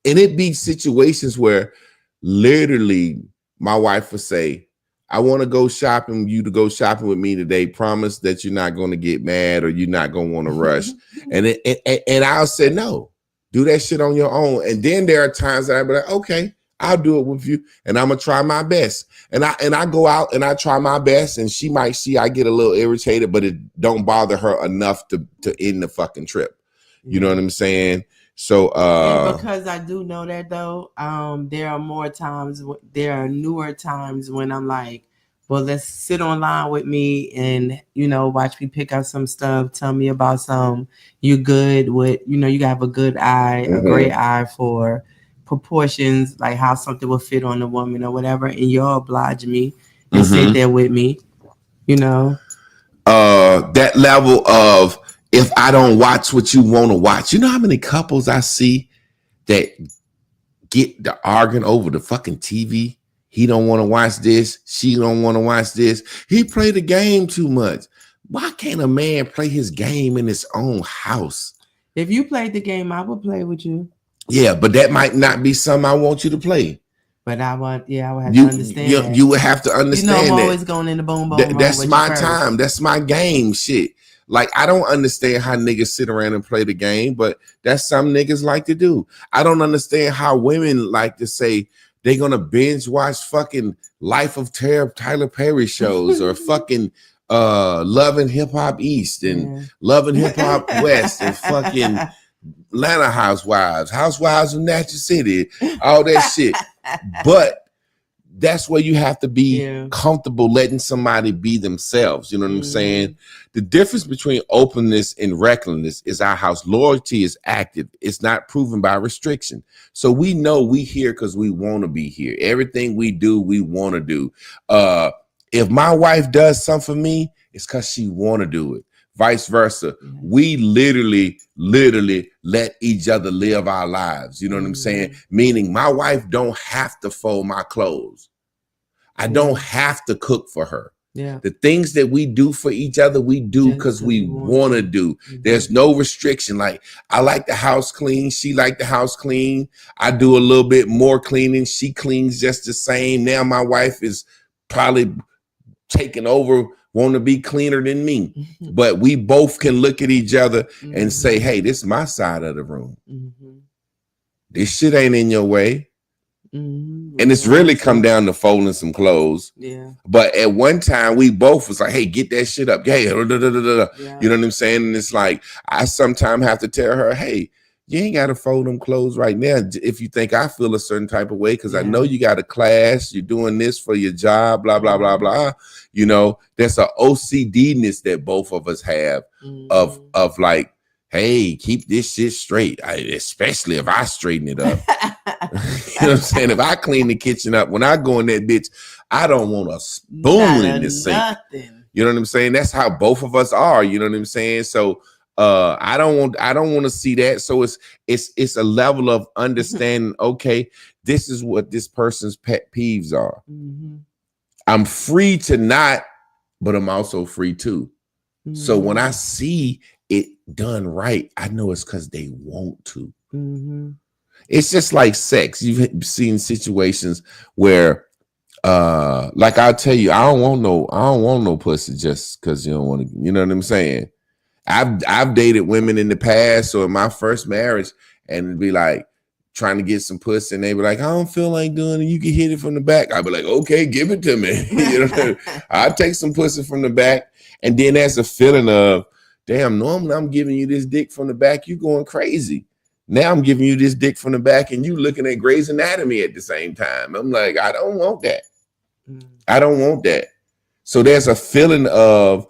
And it be situations where literally my wife would say, I want to go shopping, you to go shopping with me today. Promise that you're not going to get mad or you're not going to want to rush. And I'll say, no, do that shit on your own. And then there are times that I'll be like, okay, I'll do it with you. And I'm going to try my best. And I go out and I try my best. And she might see I get a little irritated, but it don't bother her enough to end the fucking trip. You know what I'm saying? So and because I do know that though, there are newer times when I'm like, well, let's sit online with me and, watch me pick out some stuff. Tell me about some. You good with, you have a good eye, a great eye for proportions, like how something will fit on a woman or whatever. And you'll oblige me and sit there with me, That level of, if I don't watch what you want to watch, you know how many couples I see that get the arguing over the fucking TV? He don't want to watch this. She don't want to watch this. He played the game too much. Why can't a man play his game in his own house? If you played the game, I would play with you. Yeah, but that might not be something I want you to play. But I would have to understand that. You would have to understand I'm that. always going in the boom boom. That's my time. That's my game. Shit. Like, I don't understand how niggas sit around and play the game, but that's some niggas like to do. I don't understand how women like to say they're gonna binge watch fucking Life of Tyler Perry shows or fucking Love and Hip Hop East and Love and Hip Hop West and fucking Atlanta Housewives of Natural City, all that shit. But that's where you have to be comfortable letting somebody be themselves. You know what I'm saying? The difference between openness and recklessness is our house. Loyalty is active. It's not proven by restriction. So we know we here because we want to be here. Everything we do, we want to do. If my wife does something for me, it's because she want to do it. Vice versa. We literally let each other live our lives. You know what I'm saying? Meaning my wife don't have to fold my clothes. I don't have to cook for her. Yeah. The things that we do for each other, we do because we want to do. There's no restriction. Like, I like the house clean. She like the house clean. I do a little bit more cleaning. She cleans just the same. Now my wife is probably taking over, want to be cleaner than me. But we both can look at each other and say, hey, this is my side of the room. This shit ain't in your way. And it's really come down to folding some clothes. Yeah. But at one time we both was like, hey, get that shit up. Hey, You know what I'm saying? And it's like, I sometimes have to tell her, hey, you ain't got to fold them clothes right now if you think I feel a certain type of way, because I know you got a class, you're doing this for your job, blah, blah, blah, blah. You know, there's an OCD-ness that both of us have of like, hey, keep this shit straight, especially if I straighten it up. You know what I'm saying? If I clean the kitchen up, when I go in that bitch, I don't want a spoon in the sink. You know what I'm saying? That's how both of us are. You know what I'm saying? So I don't want to see that. So it's a level of understanding. Okay, this is what this person's pet peeves are. I'm free to not, but I'm also free too. So when I see it done right, I know it's because they want to. It's just like sex. You've seen situations where, like I'll tell you, I don't want no pussy just because you don't want to. You know what I'm saying? I've dated women in the past or in my first marriage, and it'd be like trying to get some pussy, and they be like, I don't feel like doing it. You can hit it from the back. I'd be like, okay, give it to me. You know, I'll take some pussy from the back, and then there's a feeling of, damn, normally I'm giving you this dick from the back, you going crazy. Now I'm giving you this dick from the back and you looking at Grey's Anatomy at the same time. I'm like, I don't want that. I don't want that. So there's a feeling of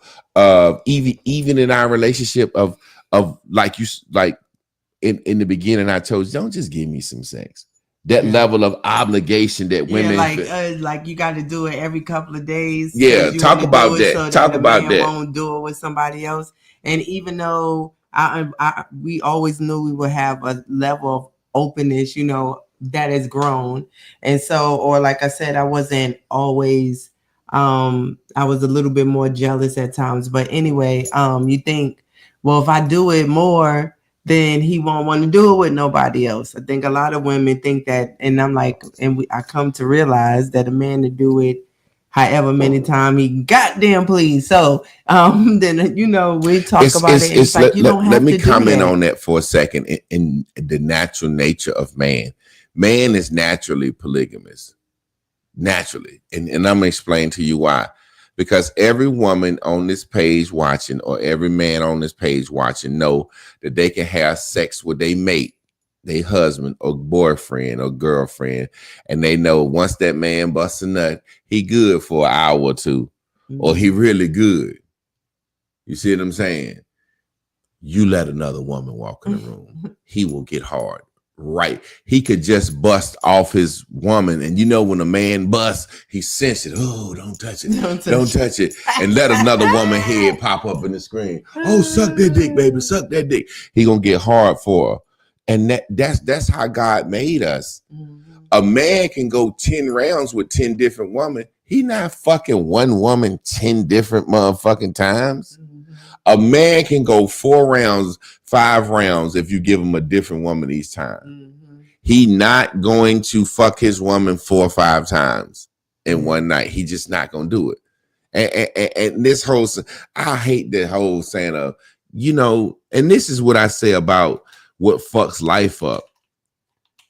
even in our relationship of like you, like in the beginning, I told you, don't just give me some sex. That level of obligation that women like you got to do it every couple of days. Yeah, talk about that. So talk about that. Won't do it with somebody else. And even though we always knew we would have a level of openness, you know, that has grown. And so, or like I said, I wasn't always, I was a little bit more jealous at times. But anyway, you think, well, if I do it more, then he won't want to do it with nobody else. I think a lot of women think that, and I'm like, I come to realize that a man to do it however many times he goddamn please. So then, you know, we talk about it. It's like, you don't have to do that. Let me comment on that for a second. In the natural nature of man is naturally polygamous, naturally. And I'm going to explain to you why. Because every woman on this page watching, or every man on this page watching, know that they can have sex with their mate their husband or boyfriend or girlfriend, and they know once that man busts a nut, he good for an hour or two, or he really good. You see what I'm saying? You let another woman walk in the room, he will get hard. Right. He could just bust off his woman. And you know, when a man busts, he's sensitive. Oh, don't touch it. Don't touch it. And let another woman head pop up in the screen. Oh, suck that dick, baby. Suck that dick. He gonna get hard for her. And that's how God made us. A man can go 10 rounds with 10 different women. He not fucking one woman 10 different motherfucking times. A man can go 4 rounds, 5 rounds if you give him a different woman each time. He not going to fuck his woman 4 or 5 times in one night. He just not gonna do it. And this whole, I hate that whole saying of, you know, and this is what I say about what fucks life up.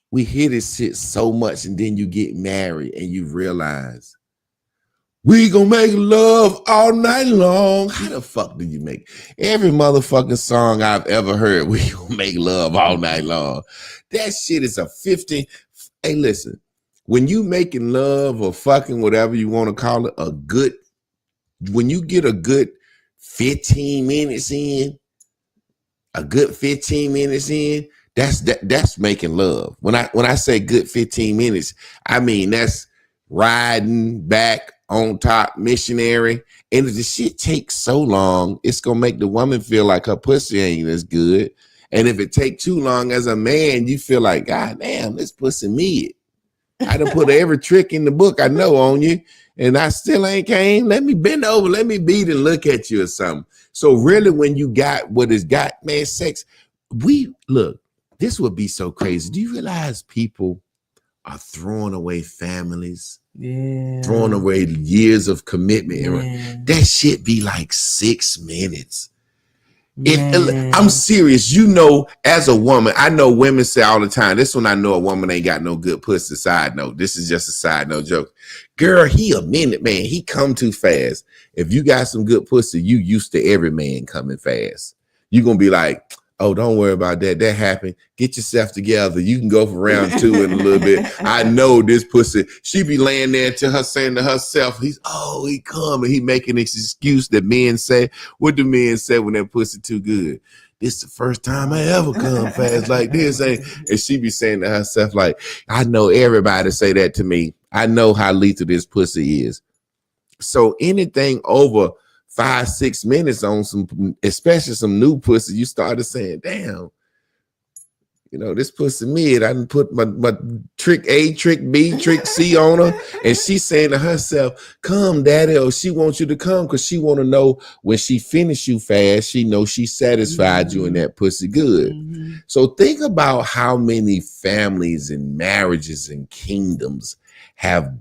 We hear this shit so much, and then you get married and you realize we gonna make love all night long. How the fuck do you make every motherfucking song I've ever heard? We gonna make love all night long. That shit is a 50. Hey, listen, when you making love or fucking, whatever you want to call it, when you get a good 15 minutes in, that's making love. When I say good 15 minutes, I mean that's riding back on top, missionary. And if the shit takes so long, it's gonna make the woman feel like her pussy ain't as good. And if it take too long as a man, you feel like, God damn, this pussy mid. I done put every trick in the book I know on you, and I still ain't came. Let me bend over, let me beat and look at you or something. So really, when you got what it's got, man, sex, this would be so crazy. Do you realize people are throwing away families? Yeah. Throwing away years of commitment. Yeah. That shit be like 6 minutes. I'm serious. You know, as a woman, I know women say all the time, this one I know a woman ain't got no good pussy. Side note. This is just a side note joke. Girl, he a minute, man. He come too fast. If you got some good pussy, you used to every man coming fast. You gonna be like, oh, don't worry about that. That happened. Get yourself together. You can go for round 2 in a little bit. I know this pussy. She be laying there to her saying to herself, he come, and he making this excuse that men say. What do men say when that pussy too good? This is the first time I ever come fast like this. And she be saying to herself, like, I know everybody say that to me. I know how lethal this pussy is. So anything over 5-6 minutes on some, especially some new pussy, you started saying, damn, you know, this pussy mid. I done put my trick A, trick B, trick C on her. And she's saying to herself, come, daddy, or she wants you to come because she want to know when she finish you fast, she knows she satisfied you in that pussy good. So think about how many families and marriages and kingdoms have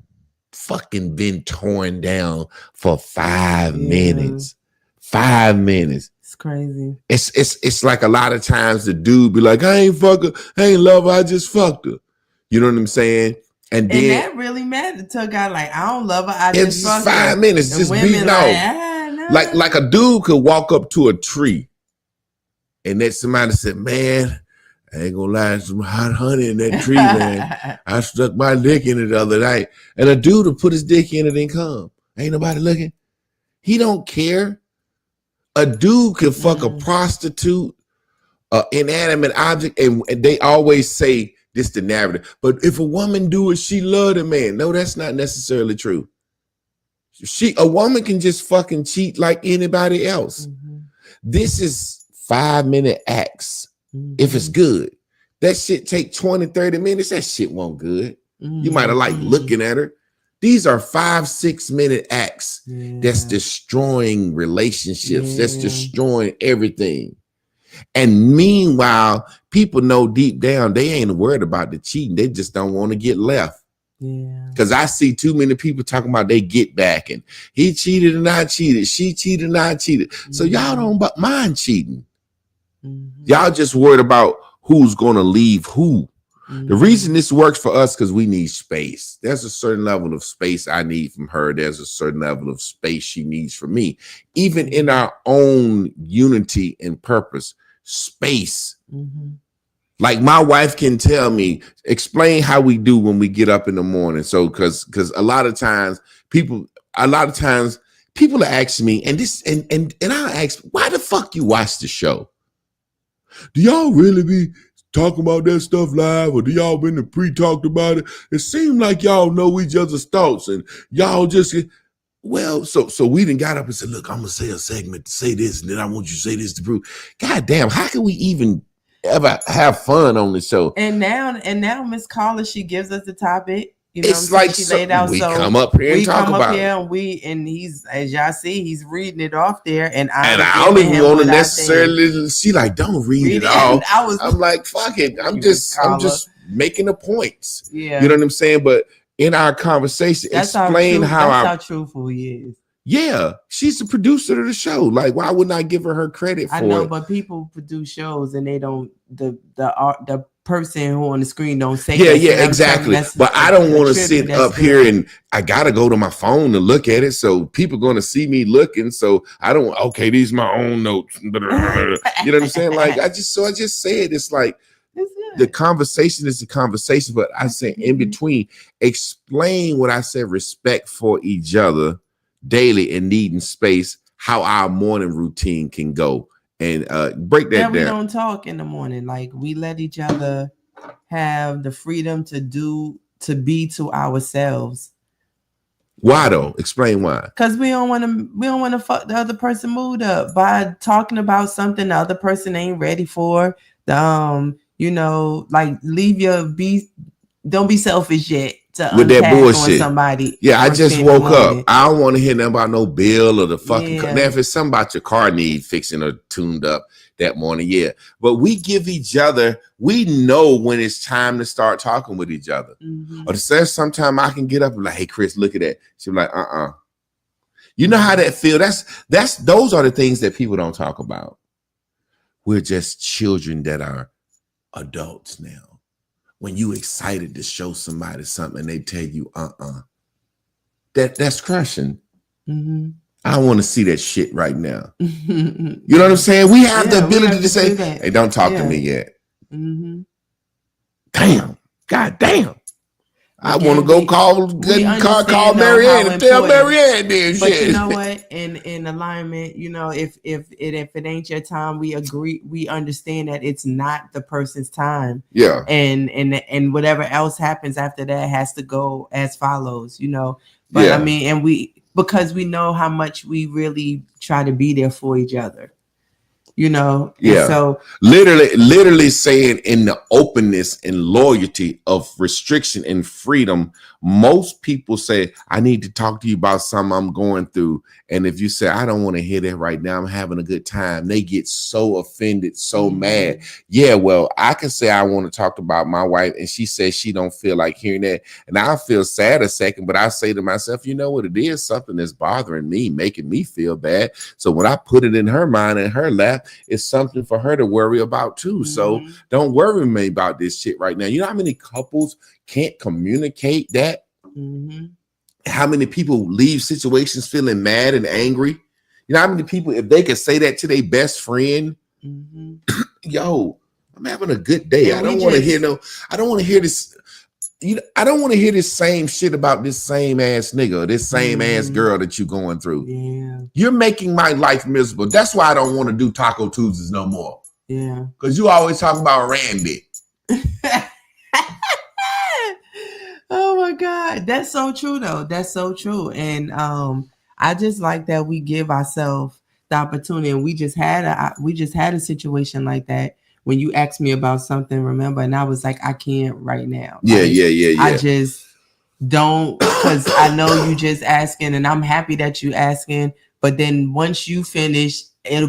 fucking been torn down for 5 minutes. 5 minutes. It's crazy. It's like a lot of times the dude be like, I ain't fuck her, I ain't love her, I just fucked her. You know what I'm saying? And then that really mattered to a guy like, I don't love her, I just fucked her. 5 minutes, just beating off. Like a dude could walk up to a tree and then somebody said, man, I ain't gonna lie, some hot honey in that tree, man. I stuck my dick in it the other night. And a dude will put his dick in it and come. Ain't nobody looking. He don't care. A dude can fuck a prostitute, inanimate object, and they always say this the narrative. But if a woman do it, she love the man. No, that's not necessarily true. A woman can just fucking cheat like anybody else. This is 5-minute acts. If it's good, that shit take 20-30 minutes. That shit won't good. You might have liked looking at her. These are 5-6 minute acts that's destroying relationships. That's destroying everything. And meanwhile, people know deep down they ain't worried about the cheating. They just don't want to get left. Because I see too many people talking about they get back and he cheated and I cheated. She cheated and I cheated. So y'all don't mind cheating. Y'all just worried about who's going to leave who. The reason this works for us because we need space. There's a certain level of space I need from her. There's a certain level of space she needs from me. Even in our own unity and purpose, space. Like my wife can tell me, explain how we do when we get up in the morning. So because a lot of times people are asking me, and I'll ask, why the fuck you watch the show? Do y'all really be talking about that stuff live, or do y'all been pre-talked about it? It seems like y'all know each other's thoughts, and y'all just so we done got up and said, look, I'm gonna say a segment to say this, and then I want you to say this to prove. God damn, how can we even ever have fun on the show? And now Miss Carla, she gives us the topic. You know, it's like she laid out. We so come up here and talk about it. And he's, as y'all see, he's reading it off there. And I don't even want to necessarily. She like, don't read it all. I'm like, fuck it. I'm just making the points. Yeah, you know what I'm saying. But in our conversation, explain how truthful he is. Yeah, she's the producer of the show. Like, why wouldn't I give her credit for it? I know, but people produce shows and they don't. The person who on the screen don't say. Yeah, exactly. But I don't want to sit up here and I gotta go to my phone to look at it. So people gonna see me looking. So I don't. Okay, these are my own notes. You know what I'm saying? Like I just said it's like. The conversation is the conversation, but I say in between, explain what I said, respect for each other daily and needing space, how our morning routine can go, and break that down. We don't talk in the morning. Like we let each other have the freedom to be to ourselves. Why though? Explain why. Because we don't want to fuck the other person mood up by talking about something the other person ain't ready for. Like don't be selfish yet with that bullshit. Somebody. Yeah, I just woke up. I don't want to hear nothing about no bill or the fucking. Now, if it's something about your car need fixing or tuned up that morning, yeah. But we give each other. We know when it's time to start talking with each other. Mm-hmm. Or sometimes I can get up and like, hey, Chris, look at that. She'll be like, You know how that feel? Those are the things that people don't talk about. We're just children that are adults now. When you excited to show somebody something and they tell you that's crushing. Mm-hmm. I want to see that shit right now. You know what I'm saying? We have the ability to say, hey, don't talk to me yet. Mm-hmm. Damn. God damn. I want to go call Marianne and tell Marianne this shit. But you know what? In alignment, if it ain't your time, we agree. We understand that it's not the person's time. Yeah. And whatever else happens after that has to go as follows. But yeah. I mean, because we know how much we really try to be there for each other. Yeah. And so literally saying in the openness and loyalty of restriction and freedom, most people say, I need to talk to you about something I'm going through. And if you say, I don't want to hear that right now, I'm having a good time, they get so offended, so mad. Yeah, well, I can say I want to talk about my wife and she says she don't feel like hearing that. And I feel sad a second, but I say to myself, you know what it is? Something that's bothering me, making me feel bad. So when I put it in her mind and her lap, it's something for her to worry about too. So don't worry me about this shit right now. You know how many couples can't communicate that? Mm-hmm. How many people leave situations feeling mad and angry? You know how many people, if they could say that to their best friend, yo, I'm having a good day. I don't want to hear I don't want to hear this. I don't want to hear this same shit about this same ass nigga, or this same ass girl that you're going through. Yeah. You're making my life miserable. That's why I don't want to do Taco Tuesdays no more. Yeah. Because you always talk about Randy. Oh my God. That's so true though. That's so true. And I just like that we give ourselves the opportunity. And we just had a situation like that when you asked me about something, remember? And I was like, I can't right now. Yeah. I just don't, because I know you just asking and I'm happy that you asking. But then once you finish,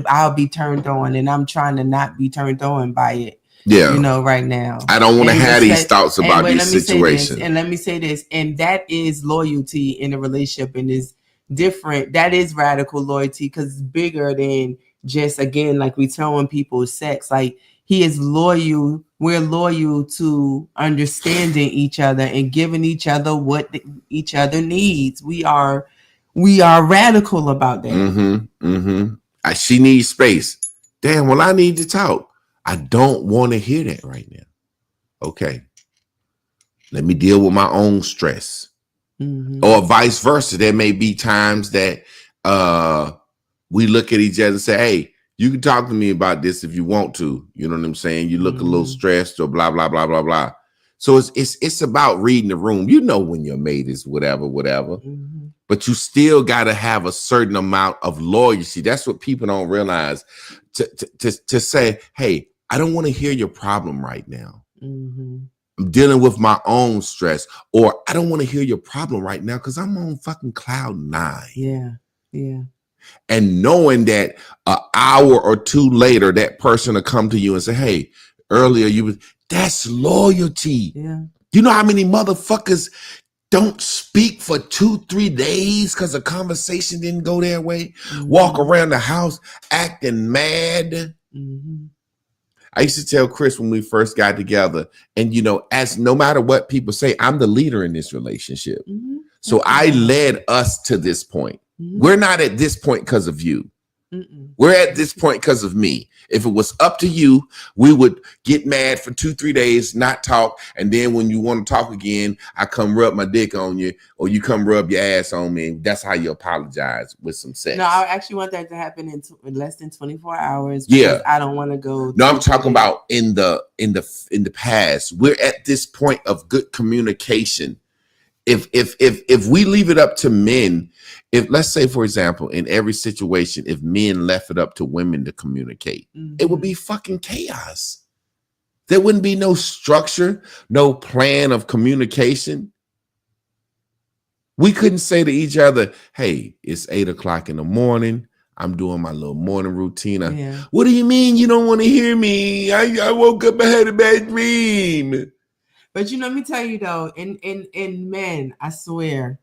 I'll be turned on, and I'm trying to not be turned on by it. Yeah. Right now. I don't want to have these thoughts about these situations. And let me say this, and that is loyalty in a relationship, and is different. That is radical loyalty, because it's bigger than just, again, like we telling people sex. Like, he is loyal. We're loyal to understanding each other and giving each other what each other needs. We are radical about that. She needs space. Damn, well, I need to talk. I don't want to hear that right now. Okay. Let me deal with my own stress. Or vice versa. There may be times that we look at each other and say, hey, you can talk to me about this if you want to. You know what I'm saying? You look a little stressed or blah, blah, blah, blah, blah. So it's about reading the room. You know when your mate is whatever. But you still got to have a certain amount of loyalty. That's what people don't realize. To say, hey, I don't want to hear your problem right now. I'm dealing with my own stress, or I don't want to hear your problem right now because I'm on fucking cloud 9. Yeah. And knowing that an hour or two later, that person will come to you and say, hey, earlier that's loyalty. Yeah. You know how many motherfuckers don't speak for 2-3 days because a conversation didn't go their way? Walk around the house acting mad. I used to tell Chris when we first got together, and as no matter what people say, I'm the leader in this relationship. So I led us to this point. We're not at this point because of you. We're at this point because of me. If it was up to you, we would get mad for 2-3 days, not talk. And then when you want to talk again, I come rub my dick on you, or you come rub your ass on me. That's how you apologize with some sex. No, I actually want that to happen in less than 24 hours. Yeah. I don't want to go. No, I'm talking about in the past. We're at this point of good communication. If we leave it up to men, if let's say, for example, in every situation, if men left it up to women to communicate, it would be fucking chaos. There wouldn't be no structure, no plan of communication. We couldn't say to each other, hey, it's 8:00 in the morning. I'm doing my little morning routine. What do you mean you don't want to hear me? I woke up, I had a bad dream. But let me tell you though, in men, I swear,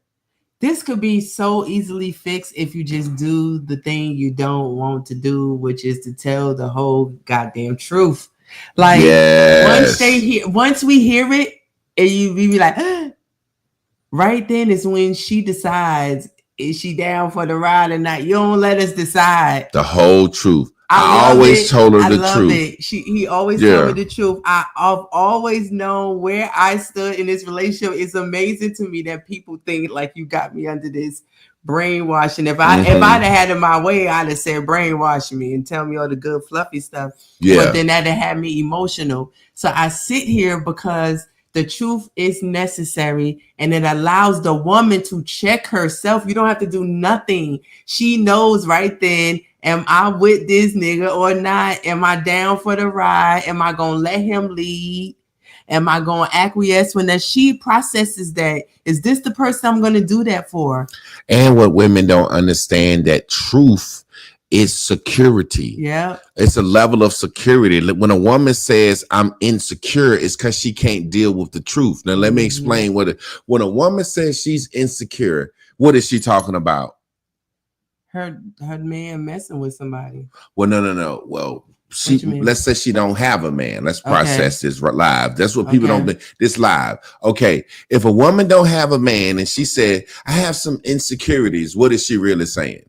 this could be so easily fixed if you just do the thing you don't want to do, which is to tell the whole goddamn truth. Like once we hear it, and you be like, right then is when she decides, is she down for the ride or not? You don't let us decide. The whole truth. I always told her the truth. He always told me the truth. I've always known where I stood in this relationship. It's amazing to me that people think like you got me under this brainwashing. If I'd have had it my way, I'd have said brainwash me and tell me all the good fluffy stuff. Yeah. But then that'd have had me emotional. So I sit here because the truth is necessary, and it allows the woman to check herself. You don't have to do nothing. She knows right then, am I with this nigga or not? Am I down for the ride? Am I going to let him lead? Am I going to acquiesce when that she processes that? Is this the person I'm going to do that for? And what women don't understand, that truth is security. Yeah. It's a level of security. When a woman says I'm insecure, it's because she can't deal with the truth. Now, let me explain when a woman says she's insecure, what is she talking about? Her man messing with somebody. Well, no. Well, let's say she don't have a man. Let's process this live. That's what people don't think. This live. Okay. If a woman don't have a man and she said, I have some insecurities, what is she really saying?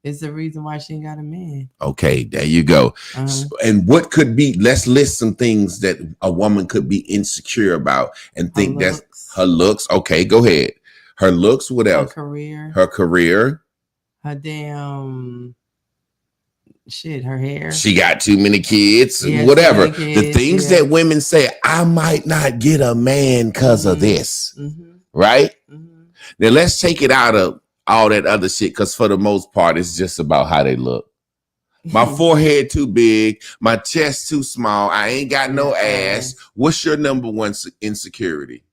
It's the reason why she ain't got a man. Okay, there you go. And what could be, let's list some things that a woman could be insecure about and think that's her looks. Okay, go ahead. Her looks, what else? Her career. Her damn shit, her hair. She got too many kids, whatever. The things that women say, I might not get a man because of this. Right? Now let's take it out of all that other shit, because for the most part, it's just about how they look. My forehead too big, my chest too small, I ain't got no ass. What's your number one insecurity?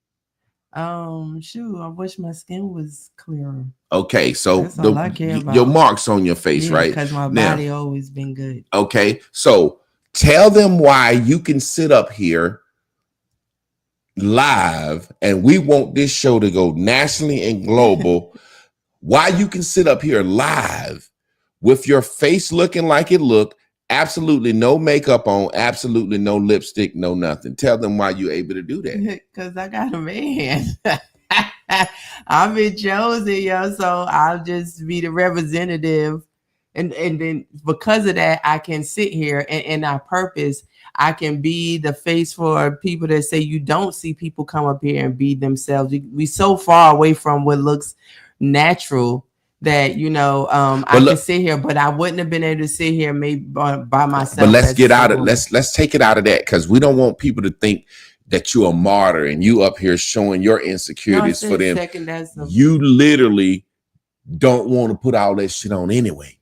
I wish my skin was clearer. Okay, so your marks on your face, right? Because my body always been good. Okay, so tell them why you can sit up here live, and we want this show to go nationally and global. Why you can sit up here live with your face looking like it looked, absolutely no makeup on, absolutely no lipstick, no nothing. Tell them why you're able to do that. Because I got a man. I'm in chosen, so I'll just be the representative And then because of that, I can sit here and our purpose, I can be the face for people that say you don't see people come up here and be themselves. We so far away from what looks natural that, I can sit here, but I wouldn't have been able to sit here maybe by myself. But let's get out of let's take it out of that, because we don't want people to think that you're a martyr and you up here showing your insecurities for them. You literally don't want to put all that shit on anyway.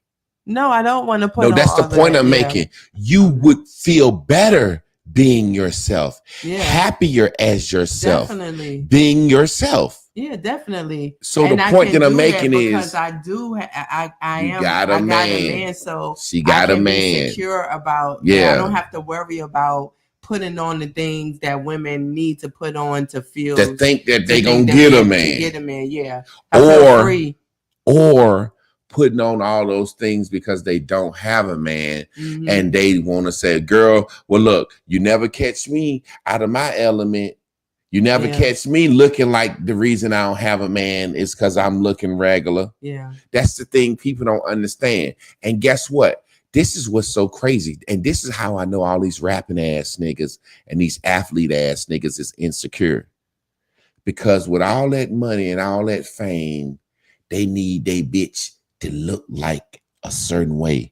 No, I don't want to put. No, that's the point I'm making. You would feel better being yourself, happier as yourself, definitely being yourself. Yeah, definitely. So the point that I'm making is because I do, I got a man. So she got a man. Be secure about. Yeah, I don't have to worry about putting on the things that women need to put on to feel. To think that they gonna get a man. Get a man, yeah. Or putting on all those things because they don't have a man, and they want to say, girl, well, look, you never catch me out of my element. You never catch me looking like the reason I don't have a man is because I'm looking regular. Yeah. That's the thing people don't understand. And guess what? This is what's so crazy. And this is how I know all these rapping ass niggas and these athlete ass niggas is insecure. Because with all that money and all that fame, they need they bitch to look like a certain way.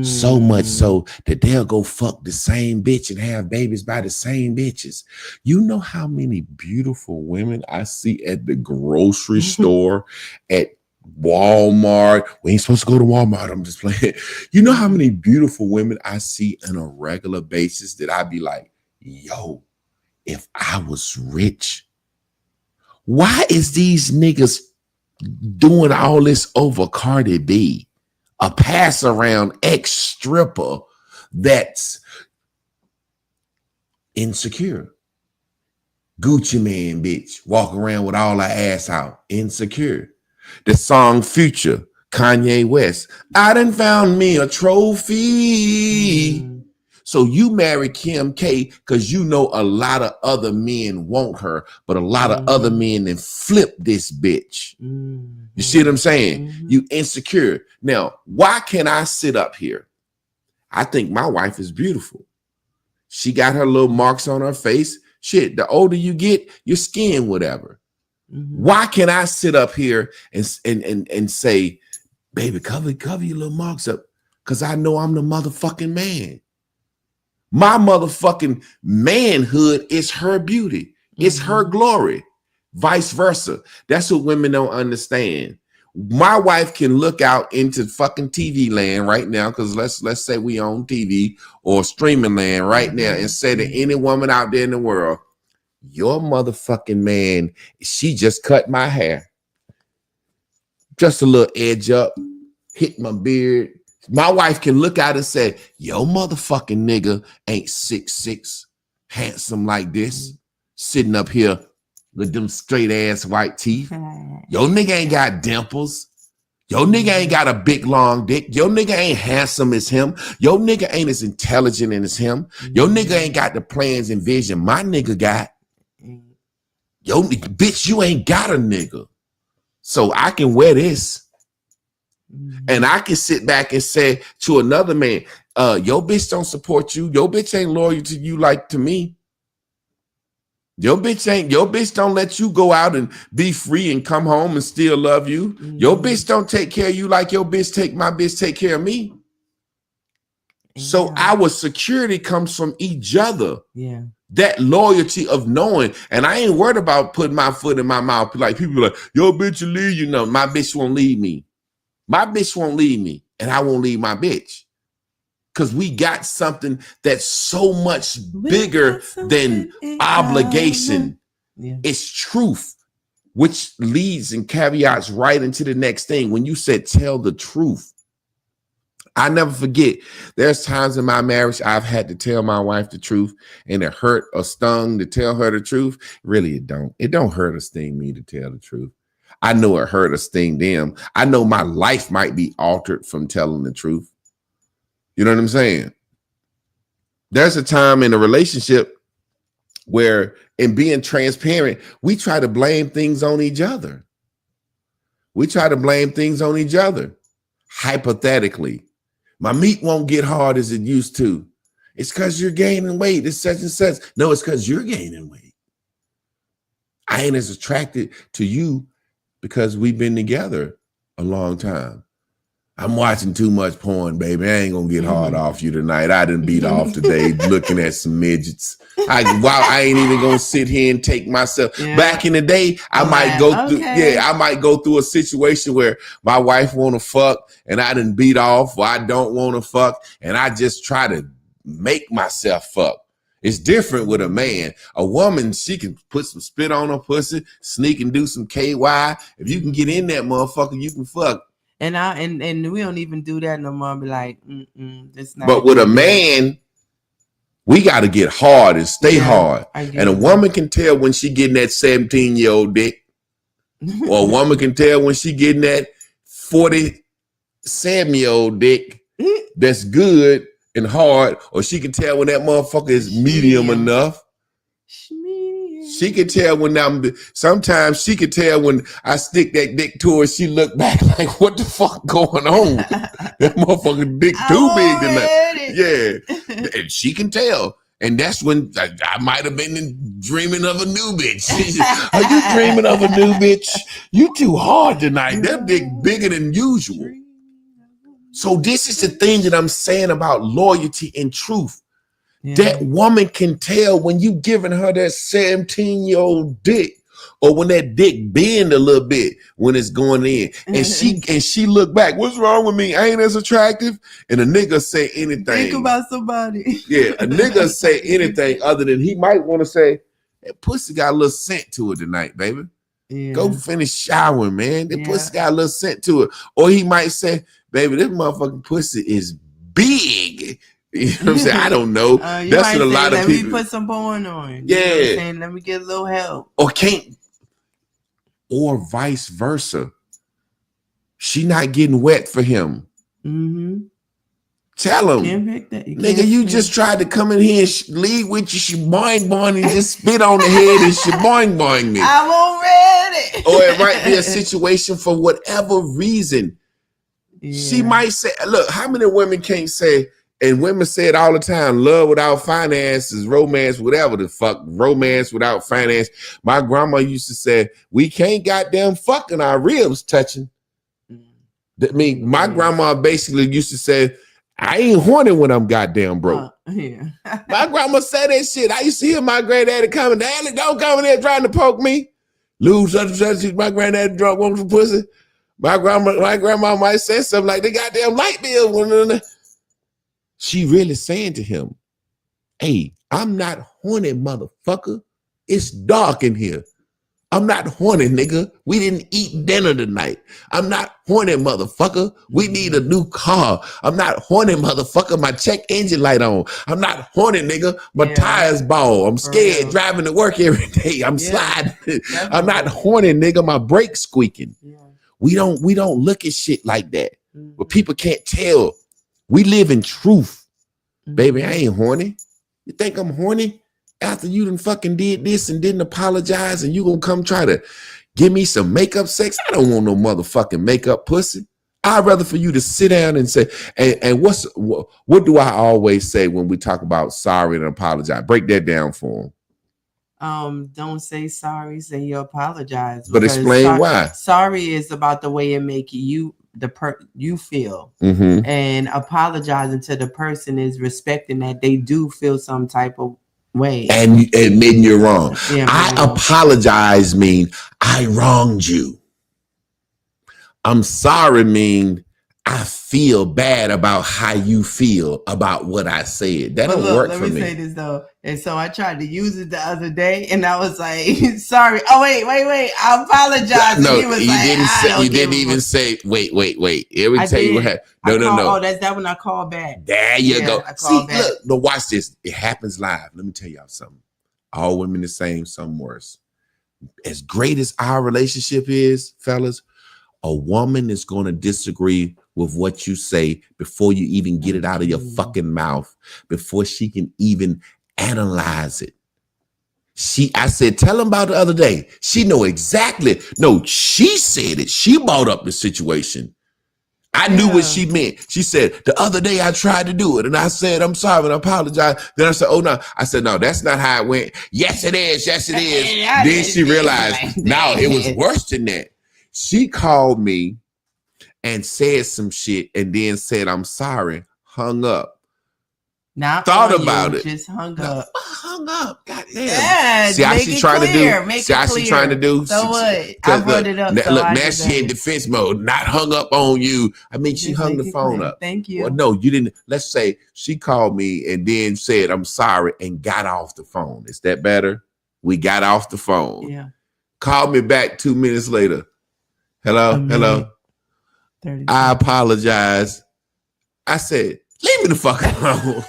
So much so that they'll go fuck the same bitch and have babies by the same bitches. You know how many beautiful women I see at the grocery store, at Walmart. We ain't supposed to go to Walmart. I'm just playing. You know how many beautiful women I see on a regular basis that I'd be like, yo, if I was rich, why is these niggas doing all this over Cardi B, a pass around ex-stripper that's insecure? Gucci man, bitch, walk around with all her ass out, insecure. The song Future, Kanye West, I done found me a trophy. So you marry Kim K because you know a lot of other men want her, but a lot of other men then flip this bitch. You see what I'm saying? You insecure. Now, why can't I sit up here? I think my wife is beautiful. She got her little marks on her face. Shit, the older you get, your skin, whatever. Why can't I sit up here and say, baby, cover your little marks up? Because I know I'm the motherfucking man. My motherfucking manhood is her beauty. It's her glory. Vice versa. That's what women don't understand. My wife can look out into fucking TV land right now, because let's say we own TV or streaming land right now, and say to any woman out there in the world, your motherfucking man, she just cut my hair. Just a little edge up, hit my beard. My wife can look out and say, yo motherfucking nigga ain't 6'6", handsome like this, sitting up here with them straight ass white teeth. Your nigga ain't got dimples. Your nigga ain't got a big long dick. Your nigga ain't handsome as him. Your nigga ain't as intelligent as him. Your nigga ain't got the plans and vision my nigga got. Yo, bitch, you ain't got a nigga. So I can wear this. And I can sit back and say to another man, your bitch don't support you. Your bitch ain't loyal to you like to me. Your bitch don't let you go out and be free and come home and still love you. Your bitch don't take care of you like my bitch take care of me. So our security comes from each other. Yeah. That loyalty of knowing, and I ain't worried about putting my foot in my mouth. Like people are like, your bitch will leave you. No, my bitch won't leave me. My bitch won't leave me, and I won't leave my bitch. Because we got something that's so much bigger than obligation. Yeah. It's truth, which leads and caveats right into the next thing. When you said tell the truth, I never forget. There's times in my marriage I've had to tell my wife the truth, and it hurt or stung to tell her the truth. Really, it don't. It don't hurt or sting me to tell the truth. I know it hurt or sting them. I know my life might be altered from telling the truth. You know what I'm saying? There's a time in a relationship where, in being transparent, we try to blame things on each other. hypothetically, my meat won't get hard as it used to. It's because you're gaining weight. It's such and such. No, it's because you're gaining weight. I ain't as attracted to you because we've been together a long time. I'm watching too much porn, baby. I ain't gonna get hard off you tonight. I done beat off today looking at some midgets. I ain't even gonna sit here and take myself. Back in the day, I might go through a situation where my wife wanna fuck and I done beat off, or I don't wanna fuck, and I just try to make myself fuck. It's different with a man. A woman, she can put some spit on her pussy, sneak and do some KY. If you can get in that motherfucker, you can fuck. And we don't even do that no more. Be like, this not. But with a man, we got to get hard and stay hard. And a woman can tell when she getting that 17-year-old dick, or a woman can tell when she getting that 47-year-old dick that's good and hard, or she can tell when that motherfucker is medium enough. She can tell when sometimes she can tell when I stick that dick to her, she look back like, what the fuck going on? That motherfucking dick too big tonight. Yeah. And she can tell. And that's when I might have been dreaming of a new bitch. Are you dreaming of a new bitch? You too hard tonight. That dick bigger than usual. So this is the thing that I'm saying about loyalty and truth. Yeah. That woman can tell when you giving her that 17-year-old dick, or when that dick bend a little bit when it's going in, and she look back. What's wrong with me? I ain't as attractive. And a nigga say anything. Think about somebody. Yeah, a nigga say anything other than he might want to say, that pussy got a little scent to it tonight, baby. Yeah. Go finish showering, man. That pussy got a little scent to it. Or he might say, baby, this motherfucking pussy is big. You know what I'm saying? I don't know. That's what a lot of people. Let me put some porn on. You know what I'm saying? Let me get a little help. Or vice versa. She not getting wet for him. Mm-hmm. Tell him, nigga, you just tried to come in here and leave with you boing and just spit on the head and boing me. I'm already. Or it might be a situation for whatever reason. Yeah. She might say, look, how many women can't say, and women say it all the time, love without finances, romance, whatever the fuck, romance without finance. My grandma used to say, we can't goddamn fucking our ribs touching. I mean, my grandma basically used to say, I ain't horny when I'm goddamn broke. My grandma said that shit. I used to hear my granddaddy coming, Daddy, don't come in there trying to poke me. Lose such, my granddaddy drunk, want some pussy. My grandma might say something like, the goddamn light bill. She really saying to him, hey, I'm not horny, motherfucker. It's dark in here. I'm not horny, nigga. We didn't eat dinner tonight. I'm not horny, motherfucker. We need a new car. I'm not horny, motherfucker. My check engine light on. I'm not horny, nigga. My tires bald. I'm scared driving to work every day. I'm sliding. I'm not horny, nigga. My brakes squeaking. Yeah. We don't look at shit like that. But people can't tell. We live in truth. Baby, I ain't horny. You think I'm horny? After you done fucking did this and didn't apologize, and you gonna come try to give me some makeup sex? I don't want no motherfucking makeup pussy. I'd rather for you to sit down and say, and what do I always say when we talk about sorry and apologize? Break that down for them. Don't say sorry, say you apologize. But explain why. Sorry is about the way it make you feel, and apologizing to the person is respecting that they do feel some type of way and admitting you're wrong. I apologize mean I wronged you. I'm sorry mean I feel bad about how you feel about what I said. That don't work for me. Let me say this though. And so I tried to use it the other day, and I was like, "Sorry." Oh wait! I apologize. No, you didn't even say. Wait. Let me tell you what happened. No. Oh, that's that when I called back. There you go. See, look, no, watch this. It happens live. Let me tell y'all something. All women the same, some worse. As great as our relationship is, fellas, a woman is going to disagree with what you say before you even get it out of your fucking mouth, before she can even analyze it. I said, tell him about the other day. She know exactly. No, she said it. She brought up the situation. I knew what she meant. She said, the other day I tried to do it and I said, I'm sorry and I apologize. Then I said, oh no. I said, no, that's not how it went. Yes, it is. Yes, it is. Then she realized, no, it was worse than that. She called me and said some shit and then said, I'm sorry, hung up. Not thought about it. Just hung up. Hung up. Goddamn. Yeah, see how she's trying to do. See how she's trying to do. So what? I brought it up. Look, now she in defense mode. Not hung up on you. I mean, she hung the phone up. Thank you. Well, no, you didn't. Let's say she called me and then said, I'm sorry, and got off the phone. Is that better? We got off the phone. Yeah. Called me back 2 minutes later. Hello. I apologize. I said, leave me the fuck alone.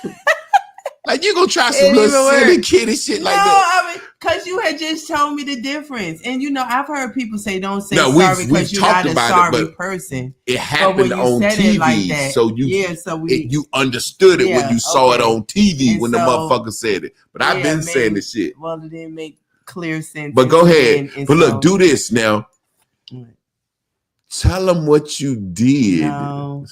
Like, you gonna try some little silly kitty shit like that? I mean, because you had just told me the difference. And, I've heard people say don't say sorry because you're not a sorry person. It happened on TV. Like that, so you understood it when you saw it on TV and when the motherfucker said it. But I've been saying this shit. Well, it didn't make clear sense. But go ahead. But look, do this now. Tell them what you did. No.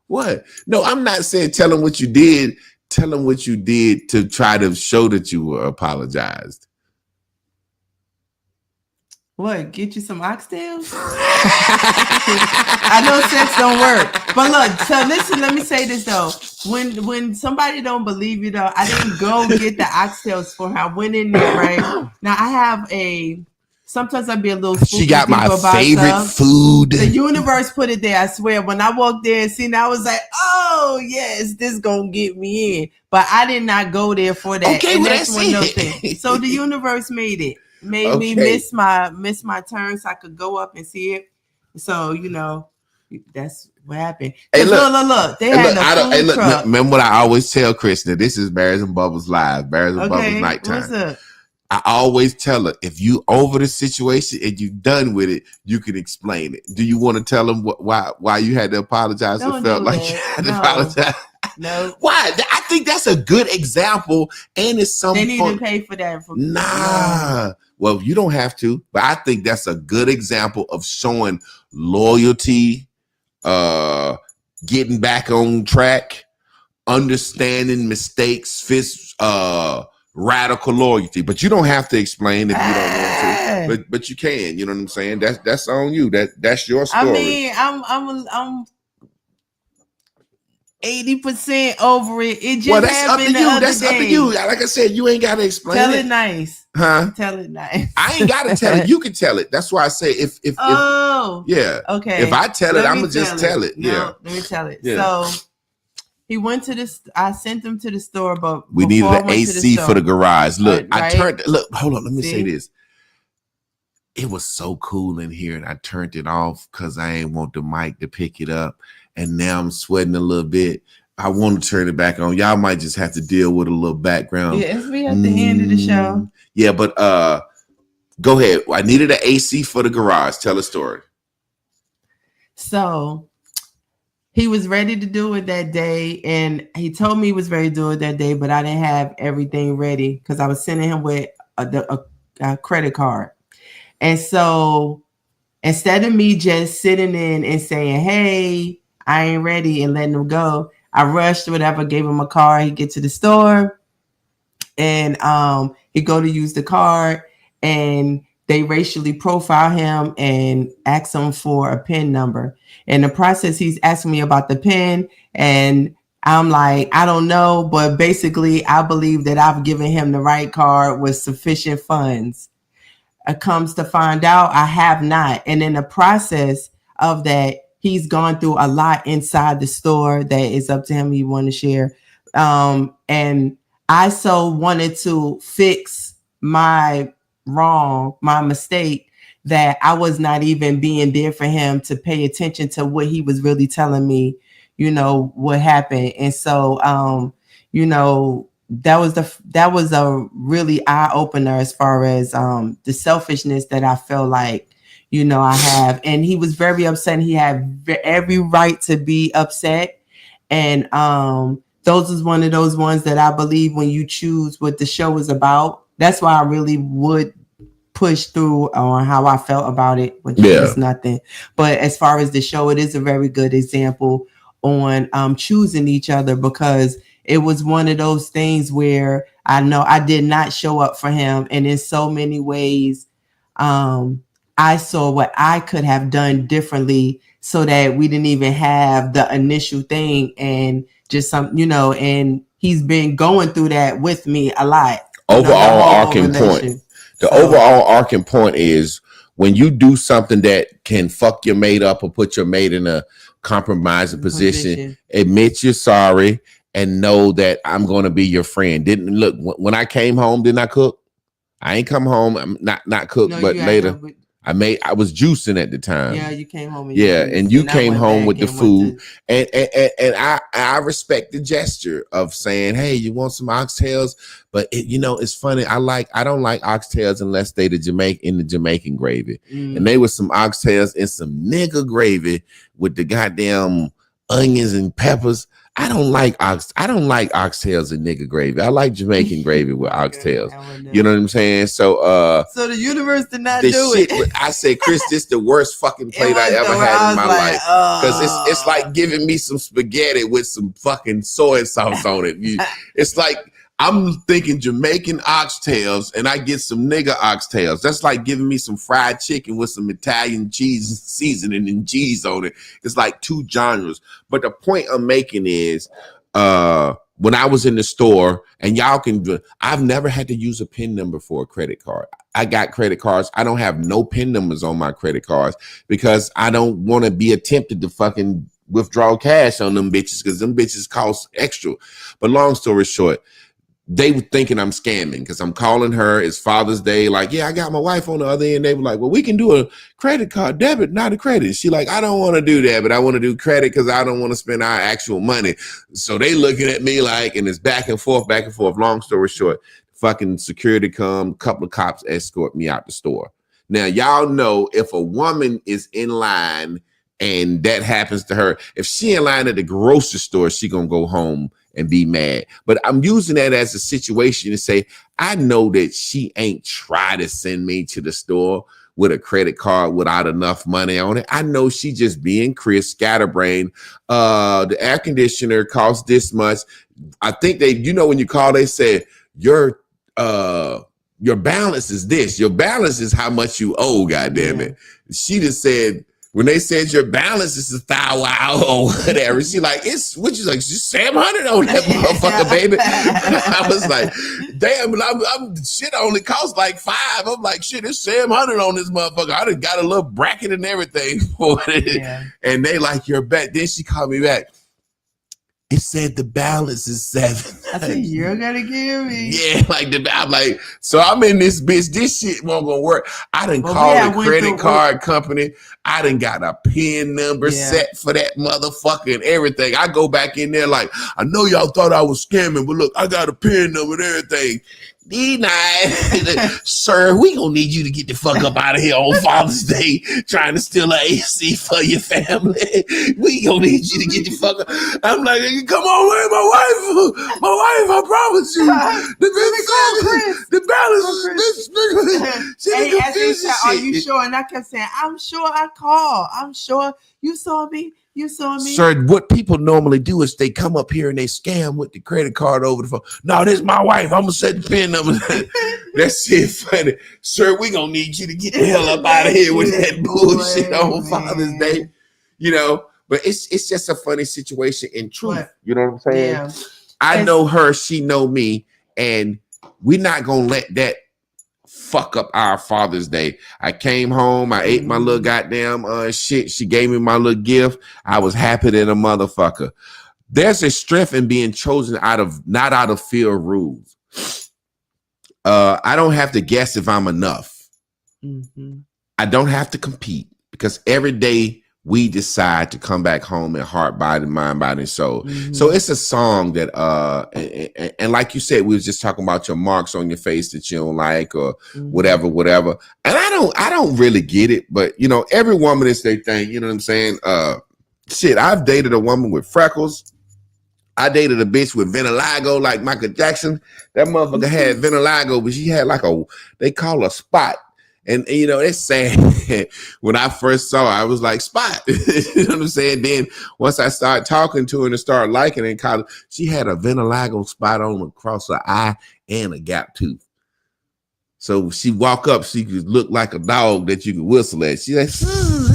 What? No, I'm not saying tell them what you did. Tell them what you did to try to show that you were apologized. What? Get you some oxtails? I know sex don't work. But look, so listen, let me say this though. When somebody don't believe you though, I didn't go get the oxtails for her. I went in there, right? Now I have sometimes I'd be a little spooky. She got my favorite food. The universe put it there, I swear. When I walked there and seen, I was like, oh, yes, this gonna get me in. But I did not go there for that. Okay, well, that's it. So the universe made it. Made me miss my turn so I could go up and see it. So, that's what happened. Hey, look. They had a food truck. Remember what I always tell Krishna? This is Bears and Bubbles Live. Bears and Bubbles Nighttime. What's up? I always tell her, if you over the situation and you done with it, you can explain it. Do you want to tell them why you had to apologize or felt like you had to apologize? No. Why? I think that's a good example, and it's something. They need to pay for that. Nah. Well, you don't have to, but I think that's a good example of showing loyalty, getting back on track, understanding mistakes, radical loyalty. But you don't have to explain if you don't want to. But you can. You know what I'm saying? That's on you. That's your story. I mean, I'm 80% over it. It just happened the other day. That's up to you. Like I said, you ain't got to explain Tell it nice. Huh? Tell it nice. I ain't got to tell it. You can tell it. That's why I say if okay. If I tell it, I'm gonna just tell it. No, let me tell it. Yeah. So he went to this. I sent him to the store, but we needed an AC for the garage. Look, right? Look, hold on. Let me say this. It was so cool in here, and I turned it off because I ain't want the mic to pick it up. And now I'm sweating a little bit. I want to turn it back on. Y'all might just have to deal with a little background. Yeah, it's at the end of the show. Yeah, but go ahead. I needed an AC for the garage. Tell a story. So he was ready to do it that day, and he told me he was ready to do it that day, but I didn't have everything ready because I was sending him with a credit card. And so instead of me just sitting in and saying, hey, I ain't ready, and letting him go, I rushed whatever, gave him a card. He get to the store, and he go to use the card, and they racially profile him and ask him for a PIN number. In the process, he's asking me about the PIN, and I'm like, I don't know, but basically, I believe that I've given him the right card with sufficient funds. It comes to find out I have not, and in the process of that, he's gone through a lot inside the store that is up to him. He want to share. And I so wanted to fix my mistake that I was not even being there for him to pay attention to what he was really telling me, what happened. And so, that was a really eye opener as far as the selfishness that I felt like, I have. And he was very upset. And he had every right to be upset. And those is one of those ones that I believe when you choose what the show is about. That's why I really would push through on how I felt about it, which was nothing. But as far as the show, it is a very good example on choosing each other, because it was one of those things where I know I did not show up for him, and in so many ways I saw what I could have done differently so that we didn't even have the initial thing, and just some, and he's been going through that with me a lot. Overall arcing point. Overall arcing point is when you do something that can fuck your mate up or put your mate in a compromising position, admit you're sorry and know that I'm going to be your friend. Didn't look when I came home, didn't I cook? I ain't come home. I'm not cook, but later I was juicing at the time. Yeah, you came home. And you came home with the food, and I respect the gesture of saying, "Hey, you want some oxtails?" But it's funny. I don't like oxtails unless they the Jamaican gravy, and they was some oxtails and some nigger gravy with the goddamn onions and peppers. I don't like oxtails and nigger gravy. I like Jamaican gravy with oxtails. You know what I'm saying? So the universe did not do it. I say, Chris, this is the worst fucking plate I ever had in my life. Because it's like giving me some spaghetti with some fucking soy sauce on it. It's like I'm thinking Jamaican oxtails and I get some nigger oxtails. That's like giving me some fried chicken with some Italian cheese seasoning and cheese on it. It's like two genres. But the point I'm making is when I was in the store, and I've never had to use a PIN number for a credit card. I got credit cards. I don't have no PIN numbers on my credit cards because I don't want to be tempted to fucking withdraw cash on them bitches because them bitches cost extra. But long story short, they were thinking I'm scamming because I'm calling her. It's Father's Day. Like, yeah, I got my wife on the other end. They were like, well, we can do a credit card debit, not a credit. She like, I don't want to do that, but I want to do credit because I don't want to spend our actual money. So they looking at me like, and it's back and forth. Long story short, fucking security come, couple of cops escort me out the store. Now, y'all know if a woman is in line and that happens to her, if she in line at the grocery store, she gonna go home and be mad. But I'm using that as a situation to say, I know that she ain't try to send me to the store with a credit card without enough money on it. I know she just being Chris, scatterbrain. The air conditioner costs this much. I think when you call, they say your balance is this. Your balance is how much you owe, goddamn it. She just said, when they said your balance is $1,000 or whatever, she like, it's $700 on that motherfucker, baby. I was like, damn, I'm shit only costs like $5. I'm like, shit, it's $700 on this motherfucker. I done got a little bracket and everything for it. Yeah. And they like, you're back. Then she called me back. It said the balance is $7. I said, you're gonna give me. Yeah, I'm like, so I'm in this bitch. This shit won't gonna work. I done called the credit card company. I done got a PIN number set for that motherfucker and everything. I go back in there like, I know y'all thought I was scamming, but look, I got a PIN number and everything. Sir, we gonna need you to get the fuck up out of here on Father's Day trying to steal an AC for your family. We gonna need you to get the fuck up. I'm like, come on, man, my wife, I promise you. The balance is this. Are you sure? And I kept saying, I'm sure I called. I'm sure you saw me. You saw me. Sir, what people normally do is they come up here and they scam with the credit card over the phone. No, this is my wife. I'm going to set the PIN number. That shit funny. Sir, we going to need you to get the hell up out of here with that bullshit on Father's Day. But it's just a funny situation in truth. You know what I'm saying? Yeah. I know her. She know me. And we're not going to let that fuck up our Father's Day. I came home, I ate my little goddamn shit. She gave me my little gift. I was happy than a motherfucker. There's a strength in being chosen not out of fear of rules. I don't have to guess if I'm enough. Mm-hmm. I don't have to compete because every day we decide to come back home in heart, body, mind, body, and soul. Mm-hmm. So it's a song that, and like you said, we was just talking about your marks on your face that you don't like or whatever. And I don't really get it, but every woman is their thing. You know what I'm saying? Shit, I've dated a woman with freckles. I dated a bitch with vitiligo like Michael Jackson. That motherfucker had vitiligo, but she had like they call a spot. And you know, it's sad. When I first saw her, I was like, Spot. You know what I'm saying? Then once I started talking to her and started liking her in college, she had a vitiligo spot on across her eye and a gap tooth. So she walk up, she could look like a dog that you could whistle at. She's like,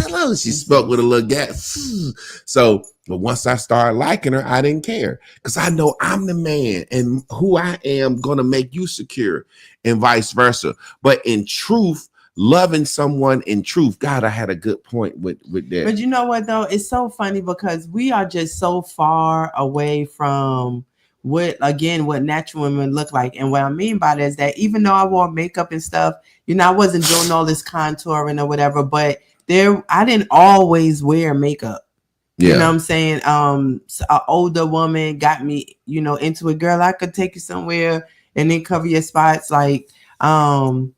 hello. She spoke with a little gap. So, but once I started liking her, I didn't care because I know I'm the man and who I am going to make you secure and vice versa. But in truth, loving someone in truth, God, I had a good point with that. But you know what, though? It's so funny because we are just so far away from what natural women look like. And what I mean by that is that even though I wore makeup and stuff, you know, I wasn't doing all this contouring or whatever, but I didn't always wear makeup. You know what I'm saying? So an older woman got me, you know, into it. Girl, I could take you somewhere and then cover your spots. Like, and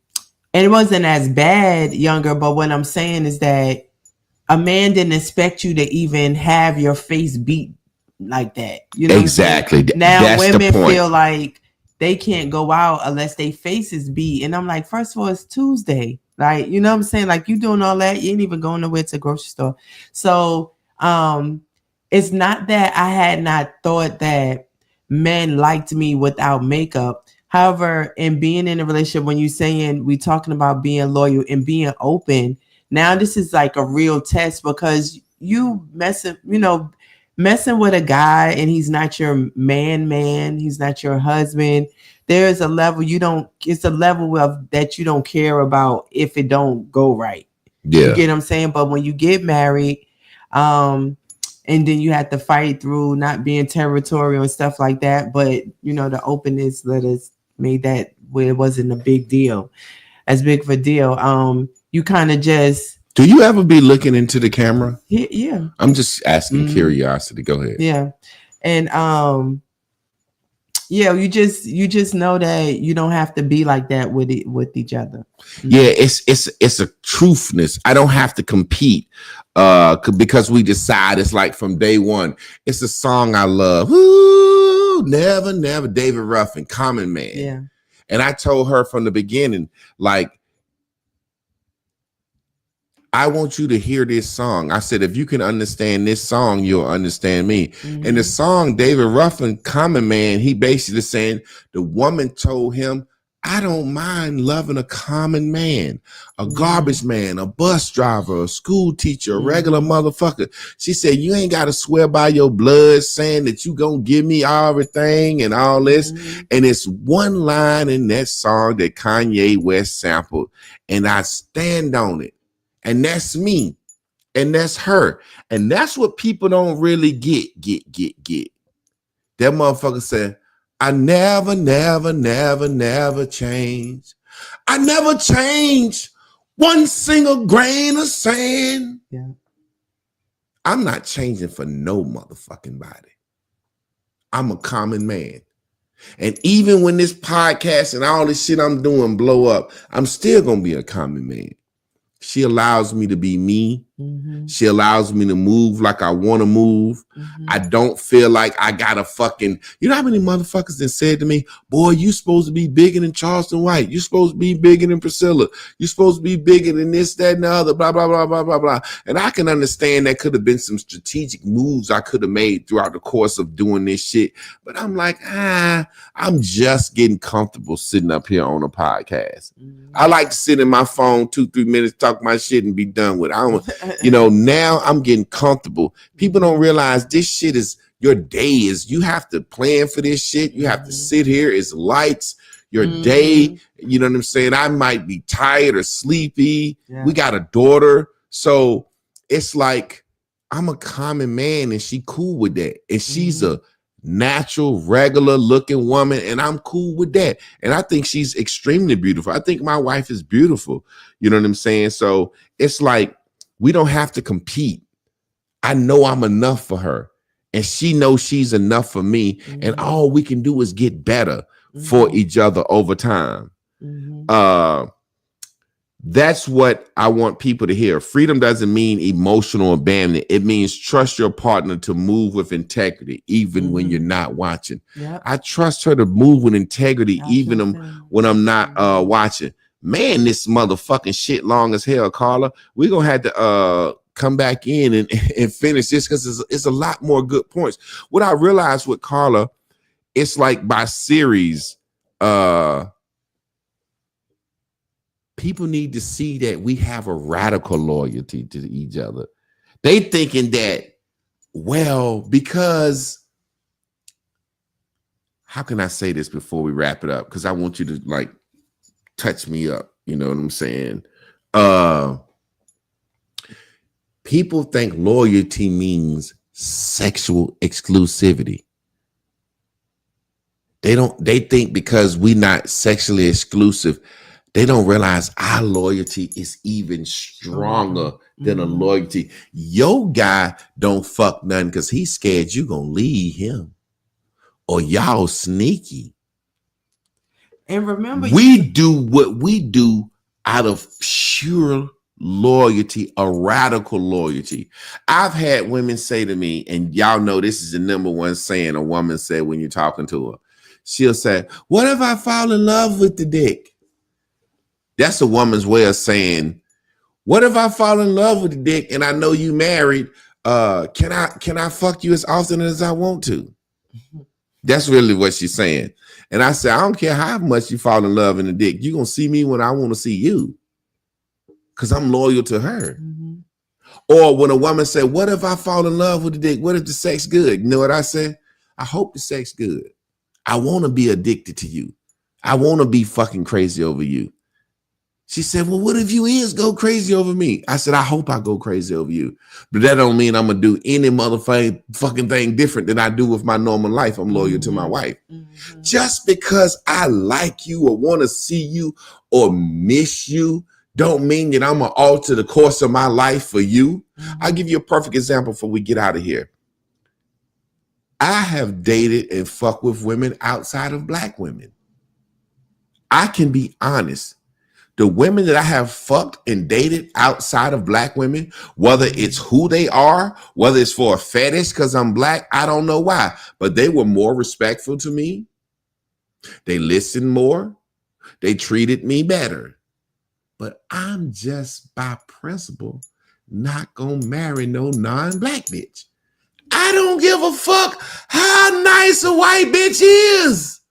it wasn't as bad younger, but what I'm saying is that a man didn't expect you to even have your face beat like that. You know, exactly. Now that's women feel like they can't go out unless they faces beat. And I'm like, first of all, it's Tuesday. Like, you know what I'm saying? Like, you doing all that, you ain't even going nowhere to the grocery store. So it's not that I had not thought that men liked me without makeup. However, in being in a relationship, when you're saying we talking about being loyal and being open, now this is like a real test because you messing with a guy and he's not your man, he's not your husband. There's a level it's a level of that you don't care about if it don't go right. Yeah. You get what I'm saying? But when you get married, and then you have to fight through not being territorial and stuff like that. But you know, the openness made that where it wasn't a big deal, as big of a deal. You kind of just. Do you ever be looking into the camera? Yeah. I'm just asking curiosity. Go ahead. Yeah. And you just know that you don't have to be like that with each other. Yeah, it's a truthness. I don't have to compete because we decide it's like from day one. It's a song I love. Woo, never, David Ruffin, Common Man. Yeah. And I told her from the beginning, like, I want you to hear this song. I said, if you can understand this song, you'll understand me. Mm-hmm. And the song, David Ruffin, Common Man, he basically saying the woman told him, I don't mind loving a common man, a garbage man, a bus driver, a school teacher, a regular motherfucker. She said, you ain't got to swear by your blood saying that you gonna give me everything and all this. And it's one line in that song that Kanye West sampled, and I stand on it. And that's me. And that's her. And that's what people don't really get. That motherfucker said, I never change. I never change one single grain of sand. Yeah. I'm not changing for no motherfucking body. I'm a common man. And even when this podcast and all this shit I'm doing blow up, I'm still going to be a common man. She allows me to be me. Mm-hmm. She allows me to move like I want to move. Mm-hmm. I don't feel like I gotta fucking, you know how many motherfuckers that said to me, boy, you supposed to be bigger than Charleston White. You supposed to be bigger than Priscilla. You supposed to be bigger than this, that, and the other, blah, blah, blah, blah, blah, blah. And I can understand that could have been some strategic moves I could have made throughout the course of doing this shit. But I'm like, I'm just getting comfortable sitting up here on a podcast. Mm-hmm. I like to sit in my phone 2-3 minutes, talk my shit and be done with it. I don't, you know, now I'm getting comfortable. People don't realize this shit is your day is you have to plan for this shit. You have to sit here. It's lights, your day. You know what I'm saying? I might be tired or sleepy. Yeah. We got a daughter. So it's like, I'm a common man and she cool with that. And she's a natural, regular looking woman. And I'm cool with that. And I think she's extremely beautiful. I think my wife is beautiful. You know what I'm saying? So it's like, we don't have to compete. I know I'm enough for her. And she knows she's enough for me. And all we can do is get better for each other over time. That's what I want people to hear. Freedom doesn't mean emotional abandonment. It means trust your partner to move with integrity, even when you're not watching. Yep. I trust her to move with integrity, even when I'm not watching. Man, this motherfucking shit long as hell, Carla. We're gonna have to come back in and finish this because it's a lot more good points. What I realized with Carla, it's like by series, people need to see that we have a radical loyalty to each other. They thinking that, well, because how can I say this before we wrap it up? Because I want you to like touch me up. You know what I'm saying? People think loyalty means sexual exclusivity. They think because we're not sexually exclusive, they don't realize our loyalty is even stronger than a loyalty. Your guy don't fuck nothing because he's scared you gonna leave him. Or y'all sneaky. And remember, we do what we do out of pure loyalty, a radical loyalty. I've had women say to me, and y'all know this is the number one saying a woman said when you're talking to her. She'll say, what if I fall in love with the dick? That's a woman's way of saying, what if I fall in love with the dick and I know you married? Can I fuck you as often as I want to? That's really what she's saying. And I said, I don't care how much you fall in love in the dick. You're going to see me when I want to see you. Because I'm loyal to her. Mm-hmm. Or when a woman said, what if I fall in love with the dick? What if the sex good? You know what I said? I hope the sex good. I want to be addicted to you. I want to be fucking crazy over you. She said, well, what if you go crazy over me? I said, I hope I go crazy over you. But that don't mean I'm going to do any motherfucking thing different than I do with my normal life. I'm loyal to my wife. Mm-hmm. Just because I like you or want to see you or miss you don't mean that I'm going to alter the course of my life for you. Mm-hmm. I'll give you a perfect example before we get out of here. I have dated and fucked with women outside of Black women. I can be honest. The women that I have fucked and dated outside of Black women, whether it's who they are, whether it's for a fetish because I'm Black, I don't know why, but they were more respectful to me. They listened more. They treated me better. But I'm just by principle not gonna marry no non-Black bitch. I don't give a fuck how nice a white bitch is.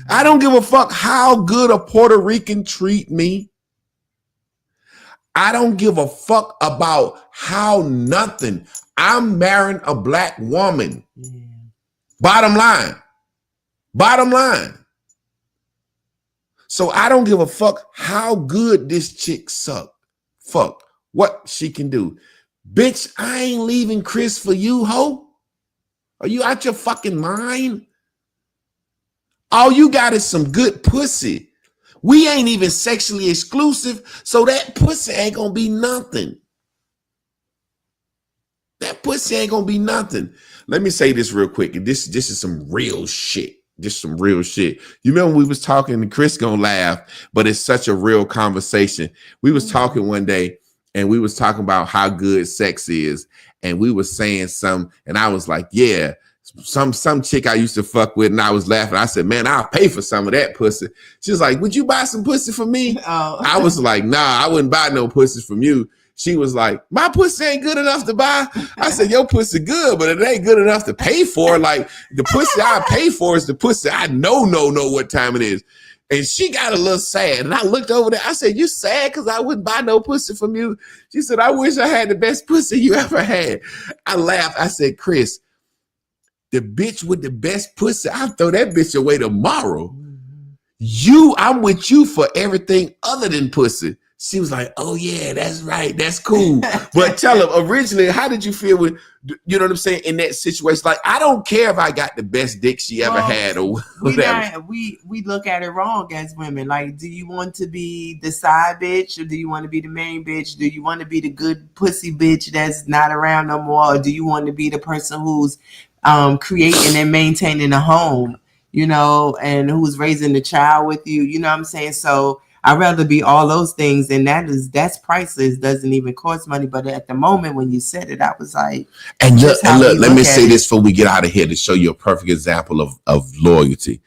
I don't give a fuck how good a Puerto Rican treat me. I don't give a fuck about how nothing. I'm marrying a Black woman. Yeah. Bottom line. So I don't give a fuck how good this chick suck. Fuck what she can do. Bitch, I ain't leaving Chris for you, ho. Are you out your fucking mind? All you got is some good pussy. We ain't even sexually exclusive, so that pussy ain't gonna be nothing. That pussy ain't gonna be nothing. Let me say this real quick. This is some real shit. Just some real shit. You remember we was talking, and Chris gonna laugh, but it's such a real conversation. We was talking one day, and we was talking about how good sex is, and we was saying something, and I was like, yeah. Some chick I used to fuck with, and I was laughing. I said, man, I'll pay for some of that pussy. She was like, would you buy some pussy for me? Oh. I was like, nah, I wouldn't buy no pussy from you. She was like, my pussy ain't good enough to buy. I said, your pussy good, but it ain't good enough to pay for. Like, the pussy I pay for is the pussy I know what time it is. And she got a little sad. And I looked over there. I said, you sad because I wouldn't buy no pussy from you? She said, I wish I had the best pussy you ever had. I laughed. I said, Chris, the bitch with the best pussy, I'll throw that bitch away tomorrow. I'm with you for everything other than pussy. She was like, oh yeah, that's right. That's cool. But tell her, originally, how did you feel with, you know what I'm saying, in that situation? Like, I don't care if I got the best dick she ever had or whatever. We look at it wrong as women. Like, do you want to be the side bitch or do you want to be the main bitch? Do you want to be the good pussy bitch that's not around no more? Or do you want to be the person who's creating and maintaining a home, you know, and who's raising the child with you, you know what I'm saying? So I'd rather be all those things, and that's priceless, doesn't even cost money. But at the moment when you said it, I was like, and look, let me say this before we get out of here to show you a perfect example of loyalty.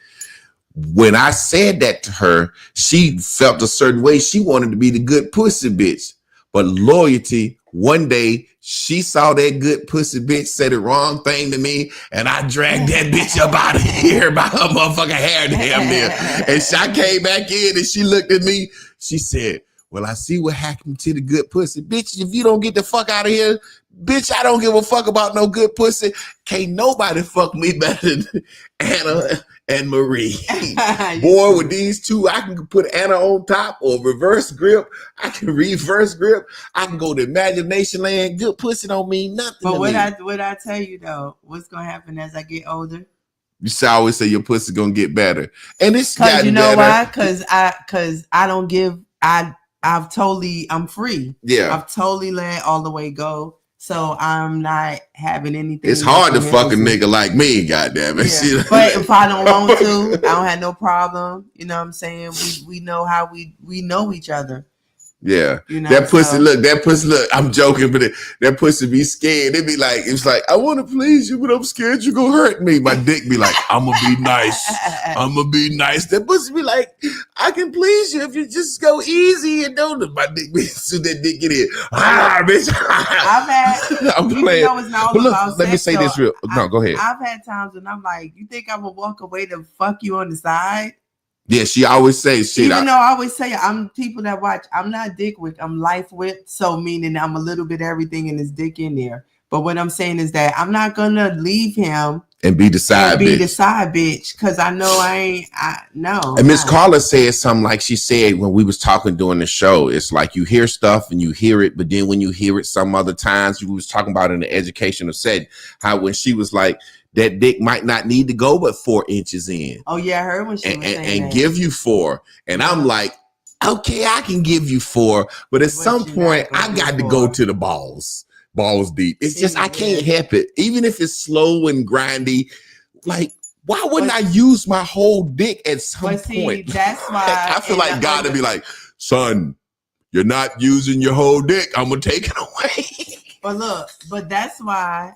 When I said that to her, she felt a certain way. She wanted to be the good pussy bitch. But loyalty, one day she saw that good pussy bitch say the wrong thing to me, and I dragged that bitch up out of here by her motherfucking hair damn near. And I came back in and she looked at me. She said, well, I see what happened to the good pussy. Bitch, if you don't get the fuck out of here, bitch, I don't give a fuck about no good pussy. Can't nobody fuck me better than Anna and Marie. Boy, with these two, I can put Anna on top or reverse grip. I can reverse grip. I can go to imagination land. Good pussy don't mean nothing but to what me. What I tell you though, what's gonna happen as I get older? You should always say your pussy gonna get better. And it's because you know better. why? Because I don't give I'm free. Yeah. I've totally let all the way go. So I'm not having anything. It's hard to fuck a nigga like me, goddamn it. Yeah. But if I don't want to, I don't have no problem. You know what I'm saying? We know how we know each other. Yeah. You know, that pussy look, I'm joking, but that pussy be scared. It be like, it's like, I want to please you, but I'm scared you're gonna hurt me. My dick be like, I'm gonna be nice. I'm gonna be nice. That pussy be like, I can please you if you just go easy and don't. My dick be so that dick get in. Bitch. I've had I'm playing. It's not all about let me say this real. No, go ahead. I've had times when I'm like, you think I would walk away to fuck you on the side? Yeah, she always says shit. Even though I always say I'm people that watch, I'm not dick whip, I'm life whip. So meaning I'm a little bit everything in his dick in there. But what I'm saying is that I'm not gonna leave him and be the side bitch because I know I know. And Miss Carla said something like she said when we was talking during the show. It's like you hear stuff and you hear it, but then when you hear it some other times, you was talking about in the educational setting, how when she was like, that dick might not need to go but 4 inches in. Oh yeah, I heard when she was saying and give you 4. And I'm like, okay, I can give you 4, but at some point I got to go to the balls deep. It's just I can't help it. Even if it's slow and grindy, like why wouldn't I use my whole dick at some point? That's why I feel like God to be like, son, you're not using your whole dick. I'm gonna take it away. But look, that's why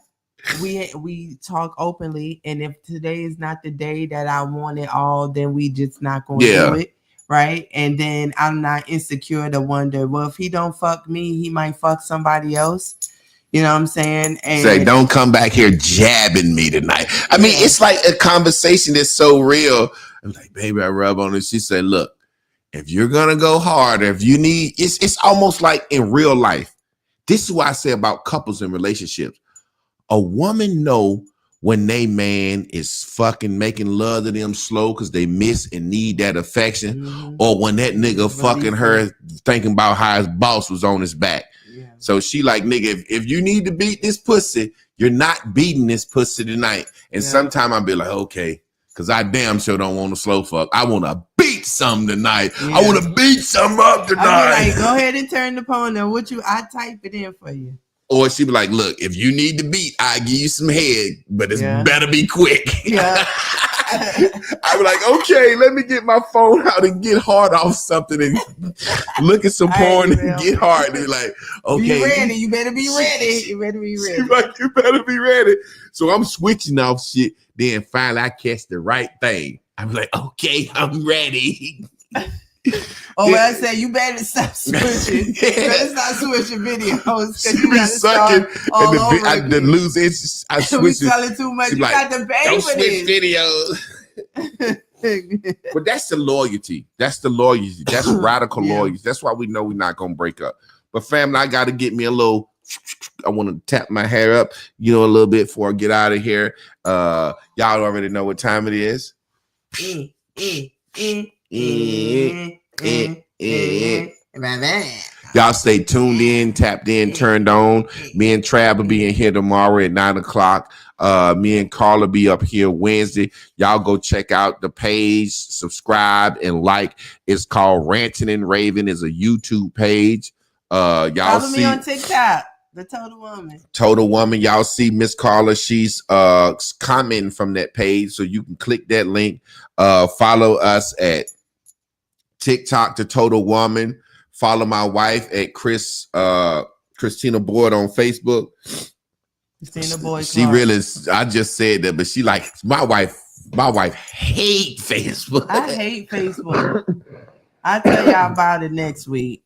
we talk openly, and if today is not the day that I want it all, then we just not going to do it, right? And then I'm not insecure to wonder, well, if he don't fuck me, he might fuck somebody else. You know what I'm saying? And say, don't come back here jabbing me tonight. I mean, it's like a conversation that's so real. I'm like, baby, I rub on it. She said, look, if you're gonna go harder, if you need, it's almost like in real life. This is what I say about couples and relationships. A woman know when they man is fucking making love to them slow because they miss and need that affection, or when that nigga fucking her thinking about how his boss was on his back. Yeah. So she like, nigga, if you need to beat this pussy, you're not beating this pussy tonight. And sometimes I'll be like, okay, because I damn sure don't want to slow fuck. I want to beat some tonight. I want to beat some up tonight. I be like, go ahead and turn the phone on. I type it in for you. Or she be like, look, if you need to beat, I give you some head, but it's better be quick. Yeah. I be like, okay, let me get my phone out and get hard off something and look at some porn and get hard. And be like, okay. Be ready. You better be ready. You better be ready. Like, you better be ready. So I'm switching off shit. Then finally I catch the right thing. I'm like, okay, I'm ready. Oh, I said you better stop switching. You better stop switching videos. She be sucking and the lose inches. I switch. We selling too much. You got the baby. Don't switch videos. But that's the loyalty. That's the loyalty. That's radical loyalty. That's why we know we're not gonna break up. But family, I got to get me a little. I want to tap my hair up, a little bit before I get out of here. Y'all already know what time it is. Y'all stay tuned in, tapped in, turned on. Me and Trav will be in here tomorrow at 9:00. Me and Carla be up here Wednesday. Y'all go check out the page, subscribe and like. It's called Ranting and Raving. It's a YouTube page. Y'all follow me on TikTok. The Total Woman. Y'all see Miss Carla. She's commenting from that page, so you can click that link. Follow us at TikTok, The Total Woman. Follow my wife at Christina Boyd on Facebook. Christina Boyd. She really, I just said that, but she like my wife My wife hate Facebook. I hate Facebook. I'll tell y'all about it next week.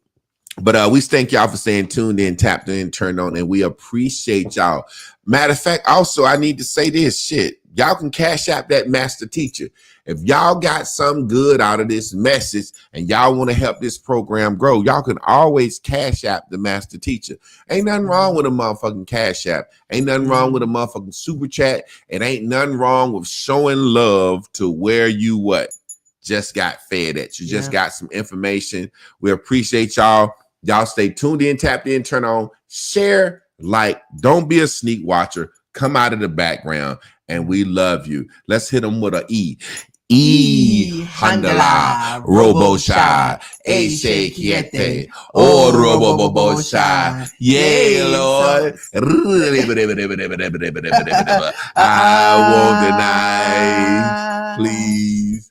But we thank y'all for staying tuned in, tapped in, turned on, and we appreciate y'all. Matter of fact, also, I need to say this shit. Y'all can cash app that master teacher. If y'all got some good out of this message and y'all want to help this program grow, y'all can always cash app the master teacher. Ain't nothing wrong with a motherfucking cash app. Ain't nothing wrong with a motherfucking super chat. It ain't nothing wrong with showing love to where you what? Just got fed at. You just got some information. We appreciate y'all. Y'all stay tuned in, tapped in, turn on, share, like, don't be a sneak watcher. Come out of the background, and we love you. Let's hit them with a E. EACHOTHER, Robosha, EACHOTHER, oh Robobosha, yeah, Lord. I want the night, please.